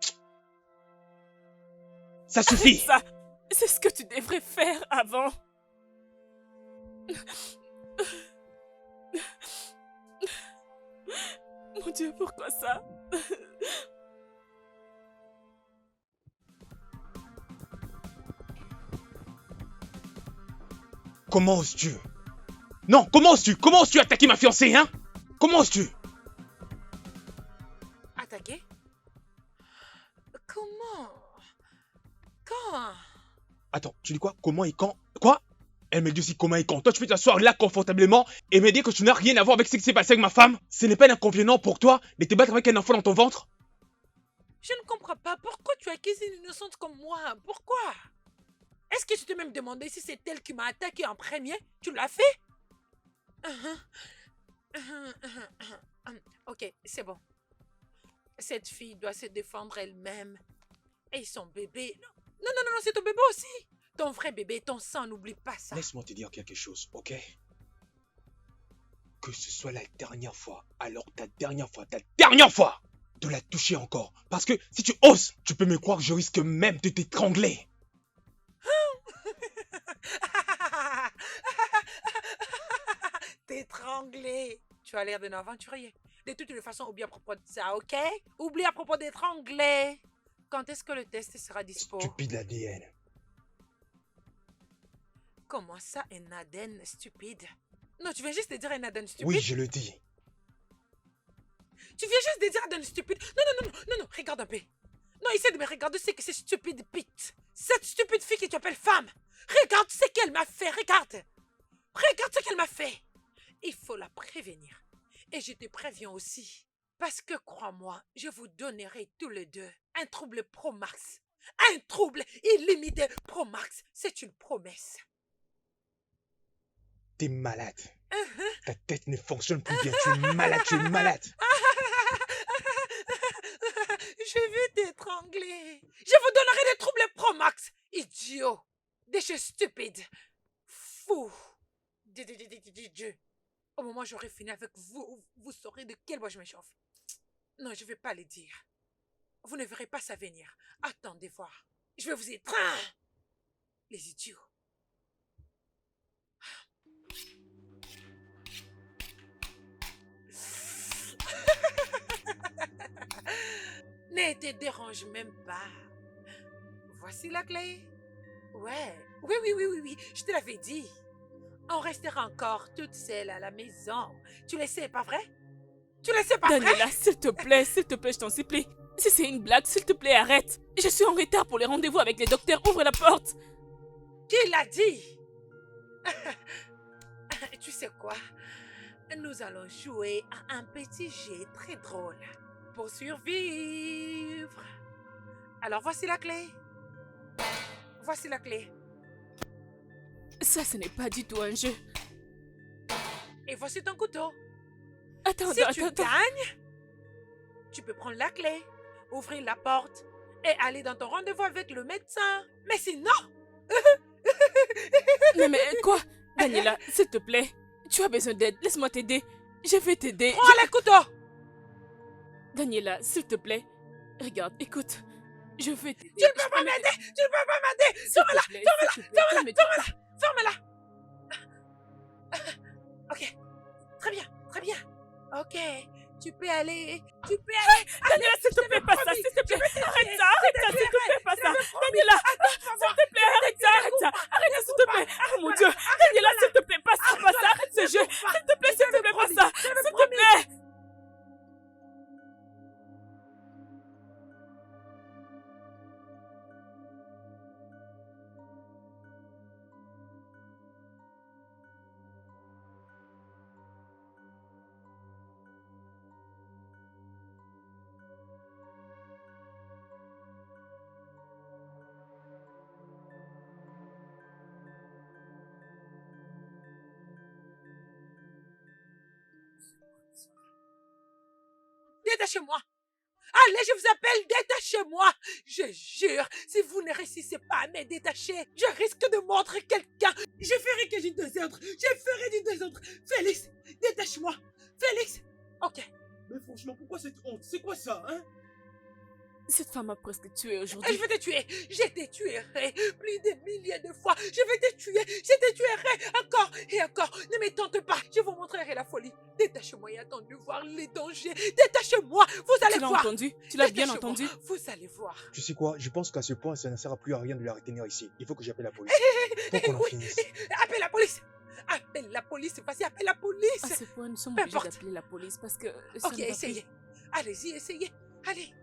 Ça suffit! Ça, c'est ce que tu devrais faire avant. Mon Dieu, pourquoi ça? Comment oses-tu? Non, comment oses-tu? Comment oses-tu attaquer ma fiancée, hein? Comment oses-tu? Attaquer? Comment? Quand? Attends, tu dis quoi? Comment et quand? Quoi? Elle me dit aussi comment et quand. Toi, tu peux t'asseoir là confortablement et me dire que tu n'as rien à voir avec ce qui s'est passé avec ma femme? Ce n'est pas un inconvénient pour toi de te battre avec un enfant dans ton ventre? Je ne comprends pas. Pourquoi tu accuses une innocente comme moi? Pourquoi? Est-ce que tu t'es même demandé si c'est elle qui m'a attaqué en premier? Tu l'as fait? Ok, c'est bon. Cette fille doit se défendre elle-même. Et son bébé... Non, non, non, non, c'est ton bébé aussi. Ton vrai bébé, ton sang, n'oublie pas ça. Laisse-moi te dire quelque chose, ok? Que ce soit la dernière fois, alors ta dernière fois de la toucher encore. Parce que si tu oses, tu peux me croire que je risque même de t'étrangler. T'étrangler. Tu as l'air d'un aventurier. De toutes les façons, oublie à propos de ça, ok? Oublie à propos d'étrangler. Quand est-ce que le test sera dispo? Stupide ADN. Comment ça, un ADN stupide? Non, tu viens juste de dire un ADN stupide? Oui, je le dis. Tu viens juste de dire ADN stupide? Non, non, non, non, non, non, regarde un peu. Non, essaie de me regarder, c'est que c'est stupide, Pete. Cette stupide fille que tu appelles femme. Regarde ce qu'elle m'a fait, regarde. Regarde ce qu'elle m'a fait. Il faut la prévenir. Et je te préviens aussi. Parce que crois-moi, je vous donnerai tous les deux un trouble pro-max. Un trouble illimité pro-max. C'est une promesse. T'es malade. Ta tête ne fonctionne plus bien. Tu es malade, tu es malade. Je vais t'étrangler. Je vous donnerai des troubles pro-max. Idiot. Des choses stupides. Fou. Dieu. Au moment où j'aurai fini avec vous, vous saurez de quel bois je m'échauffe. Non, je ne vais pas le dire. Vous ne verrez pas ça venir. Attendez voir. Je vais vous étreindre. Les idiots. Ne te dérange même pas. Voici la clé. Ouais. Oui, je te l'avais dit. On restera encore toutes seules à la maison. Tu le sais, pas vrai? Tu le sais, pas vrai? Daniela, s'il te plaît, je t'en supplie. Si c'est une blague, s'il te plaît, arrête. Je suis en retard pour les rendez-vous avec les docteurs. Ouvre la porte. Qui l'a dit? Tu sais quoi? Nous allons jouer à un petit jeu très drôle pour survivre. Alors, voici la clé. Voici la clé. Ça, ce n'est pas du tout un jeu. Et voici ton couteau. Attends, Si attends, tu attends. gagnes, tu peux prendre la clé, ouvrir la porte et aller dans ton rendez-vous avec le médecin. Mais sinon, Mais quoi? Daniela, s'il te plaît. Tu as besoin d'aide. Laisse-moi t'aider. Je vais t'aider. prends le couteau. Daniela, s'il te plaît. Regarde, écoute. Je vais t'aider. Tu ne peux pas m'aider. Tu ne peux pas m'aider. Ferme-la, ferme-la, Ferme-la. Ok. Très bien. Très bien. Ok. Tu peux aller. Tu peux aller. Daniela, s'il te plaît, pas ça, s'il te plaît. Arrête ça, s'il te plaît, pas ça. Daniela, s'il te plaît, arrête ça. Arrête ça, s'il te plaît. Oh mon Dieu. Daniela, s'il te plaît, pas ça, arrête ce jeu. S'il te plaît, pas ça. S'il te plaît. Détachez-moi. Allez, je vous appelle, détachez-moi. Je jure, si vous ne réussissez pas à me détacher, je risque de mordre quelqu'un. Je ferai que du désordre. Je ferai du désordre. Félix, détache-moi. Félix. Ok. Mais franchement, pourquoi cette honte? C'est quoi ça, hein? Cette femme a presque tué Et aujourd'hui. je vais te tuer. Je te tuerai plus de milliers de fois. Je vais te tuer. Je te tuerai encore et encore. Ne me tente pas. Je vous montrerai la folie. Détachez-moi et attendez de voir les dangers. Détachez-moi. Vous allez Tu l'as voir. entendu? Tu l'as bien Détachez-moi. entendu? Vous allez voir. Tu sais quoi? Je pense qu'à ce point, ça ne sert à plus à rien de la retenir ici. Il faut que j'appelle la police. Faut qu'on en Oui. finisse. Appelle la police. Appelle la police. Vas-y, appelle la police. À ce point, nous sommes Peu obligés importe. d'appeler la police parce que ça Ok, ne va essayez. plus. Allez-y, essayez. Allez.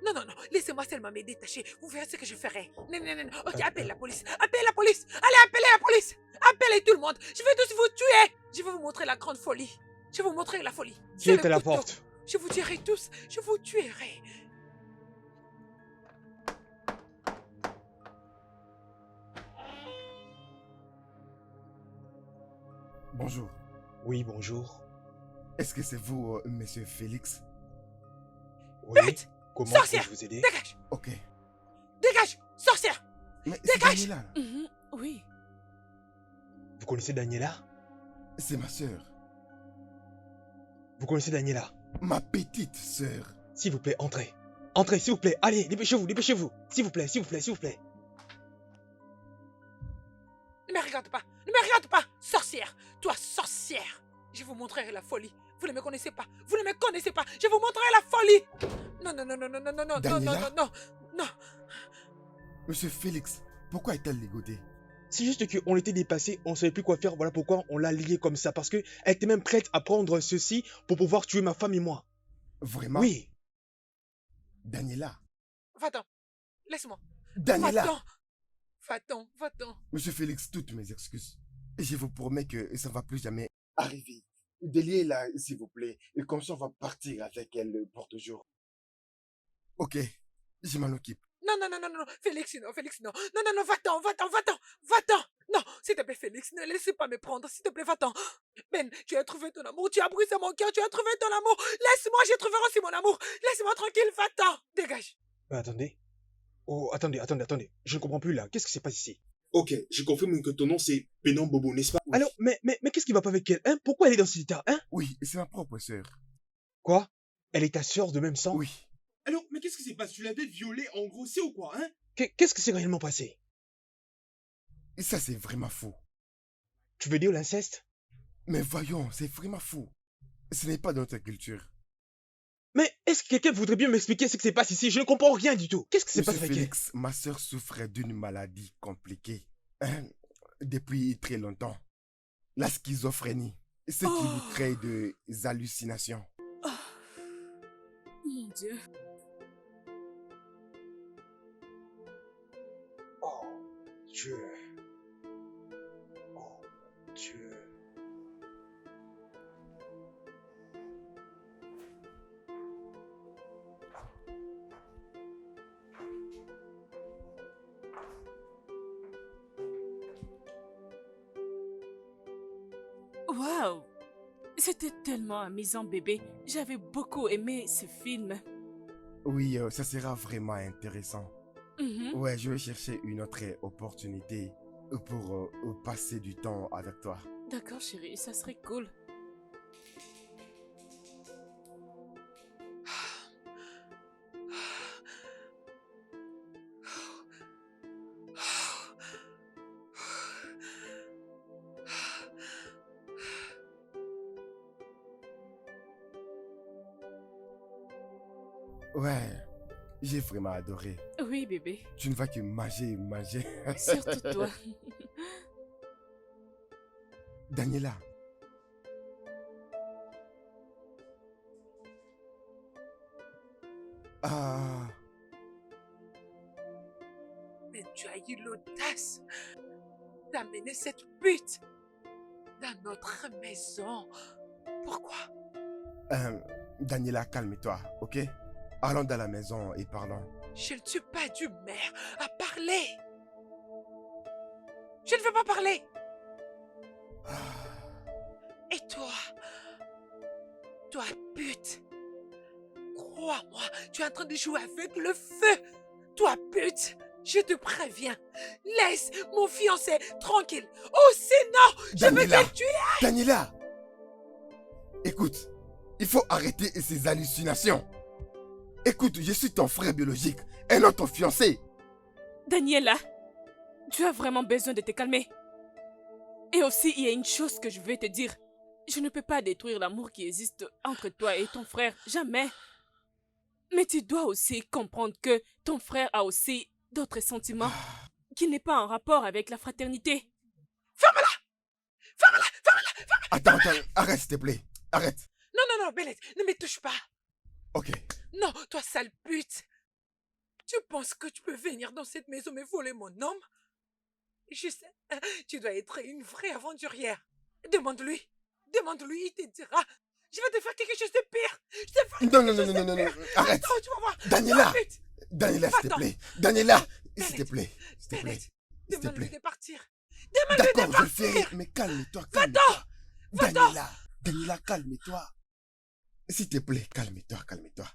Non, non, non. Laissez-moi seulement me détacher. Vous verrez ce que je ferai. Non, non, non, non. Ok, appelle la police. Appelle la police. Allez, appelez la police. Appelez tout le monde. Je vais tous vous tuer. Je vais vous montrer la grande folie. Je vais vous montrer la folie. Qui C'est est le à la couteau. porte? Je vous tuerai tous. Je vous tuerai. Bonjour. Oui, bonjour. Est-ce que c'est vous, monsieur Félix? Oui. Bête! Comment Sorcière! puis-je vous aider? Dégage. Ok. Dégage. Sorcière. Mais c'est Dégage! Daniela. Mhm, oui. Vous connaissez Daniela? C'est ma sœur. Vous connaissez Daniela? Ma petite sœur. S'il vous plaît, entrez. Entrez, s'il vous plaît. Allez, dépêchez-vous, dépêchez-vous. S'il vous plaît, s'il vous plaît, s'il vous plaît. Ne me regarde pas. Ne me regarde pas. Sorcière. Toi, sorcière. Je vous montrerai la folie. Vous ne me connaissez pas. Vous ne me connaissez pas. Je vous montrerai la folie. Non, non, non, non, non, non, non, non, non, Daniela? non, non, non. Monsieur Félix, pourquoi est-elle ligotée? C'est juste qu'on était dépassé, on savait plus quoi faire, voilà pourquoi on l'a liée comme ça. Parce que elle était même prête à prendre ceci pour pouvoir tuer ma femme et moi. Vraiment? Oui. Daniela. Va-t'en. Laisse-moi. Daniela. Va-t'en. Va-t'en. Va-t'en. Monsieur Félix, toutes mes excuses. Et je vous promets que ça ne va plus jamais arriver. Déliez-la, s'il vous plaît. Et comme ça, on va partir avec elle pour toujours. Ok, je m'en occupe. Non, non, non, non, non. Félix, non, Félix, non. Non, non, non, va-t'en, va-t'en, va-t'en, va-t'en. Non, s'il te plaît, Félix, ne laissez pas me prendre. S'il te plaît, va-t'en. Ben, tu as trouvé ton amour, tu as brisé mon cœur, tu as trouvé ton amour. Laisse-moi, je trouverai aussi mon amour. Laisse-moi tranquille, va-t'en. Dégage. Mais attendez. Oh, attendez. Je ne comprends plus là. Qu'est-ce qui se passe ici? Ok, je confirme que ton nom c'est Pénon Bobo, n'est-ce pas? Oui. Alors, mais qu'est-ce qui va pas avec elle, hein? Pourquoi elle est dans cet état, hein? Oui, c'est ma propre sœur. Quoi? Elle est ta sœur de même sang? Oui. Alors, mais qu'est-ce qui s'est passé? Tu l'avais violée en gros, c'est ou quoi, hein? Qu'est-ce qui s'est réellement passé? Et ça, c'est vraiment fou. Tu veux dire l'inceste? Mais voyons, c'est vraiment fou. Ce n'est pas dans notre culture. Mais est-ce que quelqu'un voudrait bien m'expliquer ce qui se passe ici? Je ne comprends rien du tout. Qu'est-ce qui se Monsieur passe avec elle? Félix, ma sœur souffrait d'une maladie compliquée. Hein, depuis très longtemps. La schizophrénie. Ce qui lui crée des hallucinations. Mon Dieu. Oh, Dieu. Oh, Dieu. Waouh! C'était tellement amusant, bébé. J'avais beaucoup aimé ce film. Oui, ça sera vraiment intéressant. Mhm. Ouais, je vais chercher une autre opportunité pour passer du temps avec toi. D'accord, chérie, ça serait cool. Ouais, j'ai vraiment adoré. Oui, bébé. Tu ne vas que manger, manger. Surtout toi. Daniela. Ah, Mais tu as eu l'audace d'amener cette pute dans notre maison. Pourquoi? Daniela, calme-toi, ok? Allons dans la maison et parlons. Je ne suis pas d'humeur à parler. Je ne veux pas parler. Et toi pute, crois-moi, tu es en train de jouer avec le feu. Toi pute, je te préviens, laisse mon fiancé tranquille. Oh sinon, je vais Daniela, te tuer. Daniela! Écoute, il faut arrêter ces hallucinations. Écoute, je suis ton frère biologique et non ton fiancé. Daniela, tu as vraiment besoin de te calmer. Et aussi, il y a une chose que je vais te dire. Je ne peux pas détruire l'amour qui existe entre toi et ton frère, jamais. Mais tu dois aussi comprendre que ton frère a aussi d'autres sentiments qui n'est pas en rapport avec la fraternité. Ferme-la. Ferme-la, ferme-la, ferme-la. Attends, arrête s'il te plaît. Arrête. Non, Bennett, ne me touche pas. Ok. Non, toi sale pute. Tu penses que tu peux venir dans cette maison me voler mon homme? Je sais, tu dois être une vraie aventurière. Demande-lui, il te dira. Je vais te faire quelque chose de pire. Je te ferai Non, quelque chose de non, pire. arrête. Attends, tu vas voir. Daniela, Sale pute. Daniela, s'il te Va-t'en. plaît. Daniela, s'il te Bennett, plaît. S'il te plaît. Bennett, S'il te demande-lui plaît. de partir. Demande-lui de D'accord, je le ferai, partir. mais calme-toi, Va-t'en. calme-toi. Va-t'en. Daniela, Daniela, calme-toi. S'il te plaît, calme-toi, calme-toi.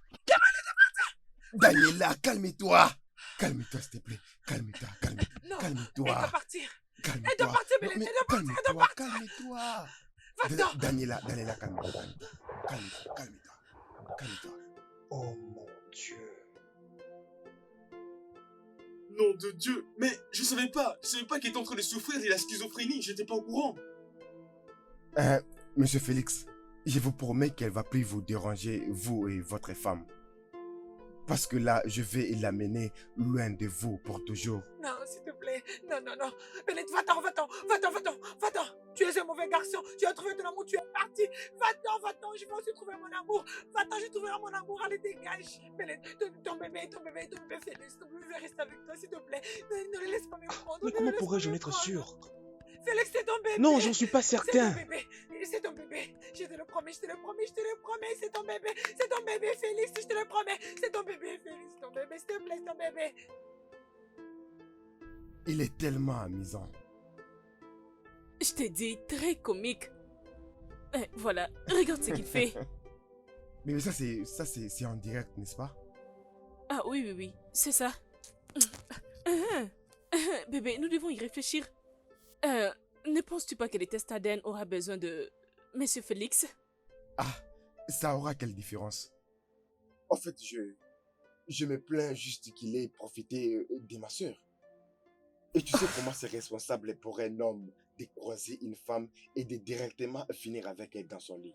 Daniela, calme-toi. Calme-toi, s'il te plaît. Calme-toi, calme-toi. Non, elle Calme-toi. doit partir. Elle doit Calme-toi. partir, Non, Bennett, mais elle doit partir, elle doit calme-toi, partir. calme-toi. Va-t'en. Daniela, calme-toi, calme-toi. Calme-toi, calme-toi. Calme-toi. Oh mon Dieu. Nom de Dieu. Mais je savais pas qu'il était en train de souffrir de la schizophrénie. J'étais pas au courant. Monsieur Félix, je vous promets qu'elle va plus vous déranger, vous et votre femme. Parce que là, je vais l'amener loin de vous pour toujours. Non, s'il te plaît. Non. Bennett, va-t'en. Tu es un mauvais garçon. Tu as trouvé ton amour, tu es parti. Va-t'en. Je vais aussi trouver mon amour. Va-t'en, je trouverai mon amour. Allez, dégage. Bennett, ton bébé, Félix, ton bébé reste avec toi, s'il te plaît. Ne le laisse pas me prendre. Mais comment pourrais-je en être sûr? Félix, c'est ton bébé. Non, j'en suis pas C'est certain. ton bébé. Je te le promets. C'est ton bébé, Félix. Je te le promets. C'est ton bébé, Félix. Ton bébé, s'il te plaît, ton bébé. Il est tellement amusant. Je t'ai dit, très comique. Voilà, regarde ce qu'il fait. Mais ça c'est en direct, n'est-ce pas? Ah oui, c'est ça. Bébé, nous devons y réfléchir. Ne penses-tu pas que les tests ADN aura besoin de Monsieur Félix? Ah, ça aura quelle différence? En fait, je me plains juste qu'il ait profité de ma soeur. Et tu sais comment c'est responsable pour un homme de croiser une femme et de directement finir avec elle dans son lit.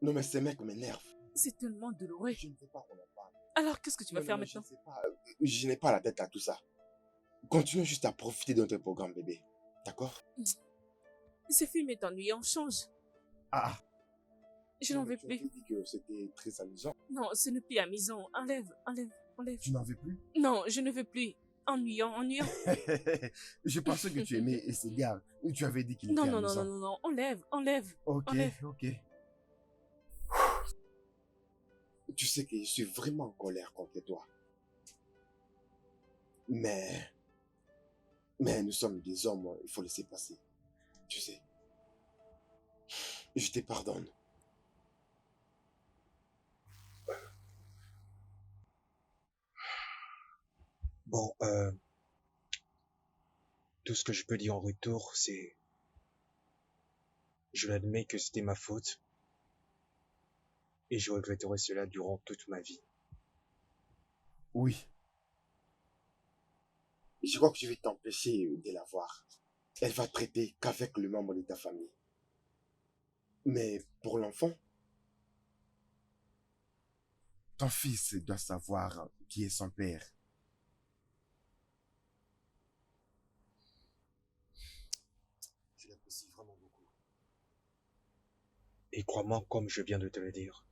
Non mais ces mecs m'énervent. C'est tellement douloureux. Je ne veux pas qu'on en parle. Alors, qu'est-ce que tu vas faire Je maintenant? ne sais pas. Je n'ai pas la tête à tout ça. Continue juste à profiter de notre programme, bébé. D'accord? Ce film est ennuyant, change. Ah. Je n'en veux Tu plus. avais dit que c'était très amusant. Non, ce n'est plus amusant. Enlève. Tu n'en veux plus? Non, je ne veux plus. Ennuyant. Je pensais que tu aimais ces gars. Tu avais dit qu'il était Non, amusant. enlève. Ok, Enlève. ok. Tu sais que je suis vraiment en colère contre toi. Mais nous sommes des hommes, il faut laisser passer. Tu sais. Je te pardonne. Bon, tout ce que je peux dire en retour, c'est... Je l'admets que c'était ma faute, et je regretterai cela durant toute ma vie. Oui, je crois que je vais t'empêcher de la voir. Elle va traiter qu'avec le membre de ta famille. Mais pour l'enfant, ton fils doit savoir qui est son père. Je l'apprécie vraiment beaucoup. Et crois-moi, comme je viens de te le dire,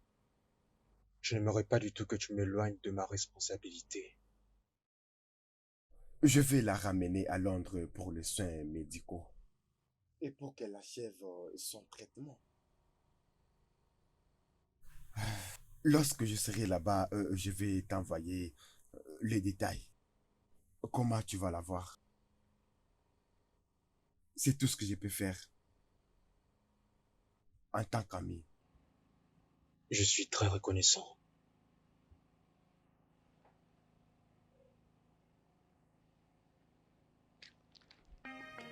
je n'aimerais pas du tout que tu m'éloignes de ma responsabilité. Je vais la ramener à Londres pour les soins médicaux et pour qu'elle achève son traitement. Lorsque je serai là-bas, je vais t'envoyer les détails. Comment tu vas la voir? C'est tout ce que je peux faire en tant qu'ami. Je suis très reconnaissant.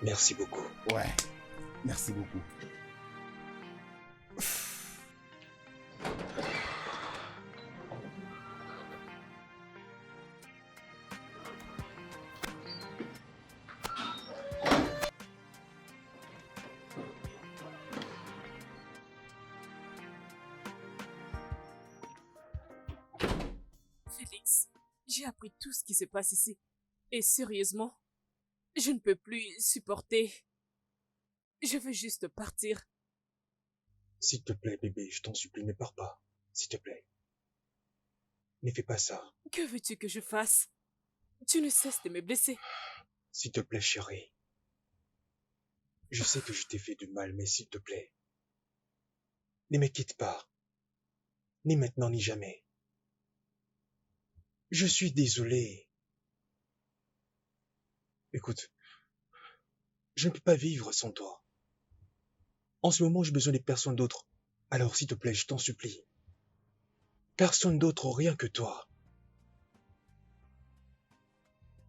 Merci beaucoup. Ouais, merci beaucoup. Félix, j'ai appris tout ce qui se passe ici. Et sérieusement, je ne peux plus supporter. Je veux juste partir. S'il te plaît, bébé, je t'en supplie, ne pars pas. S'il te plaît. Ne fais pas ça. Que veux-tu que je fasse? Tu ne cesses de me blesser. S'il te plaît, chérie. Je sais que je t'ai fait du mal, mais s'il te plaît. Ne me quitte pas. Ni maintenant, ni jamais. Je suis désolé. Écoute, je ne peux pas vivre sans toi. En ce moment, j'ai besoin de personne d'autre. Alors, s'il te plaît, je t'en supplie. Personne d'autre, rien que toi.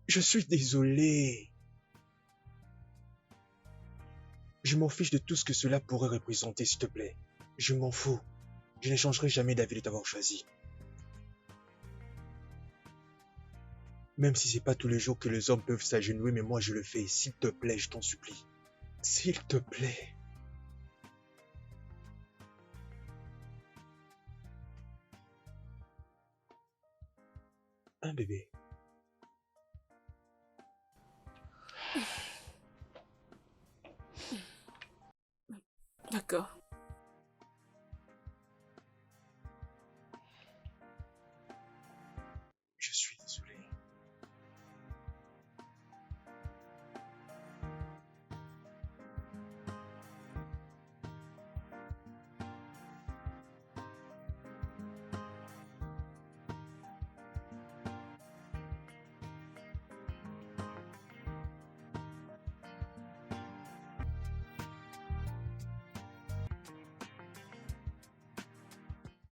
Je suis désolé. Je m'en fiche de tout ce que cela pourrait représenter, s'il te plaît. Je m'en fous. Je ne changerai jamais d'avis de t'avoir choisi. Même si c'est pas tous les jours que les hommes peuvent s'agenouiller, mais moi je le fais. S'il te plaît, je t'en supplie. S'il te plaît. Un bébé.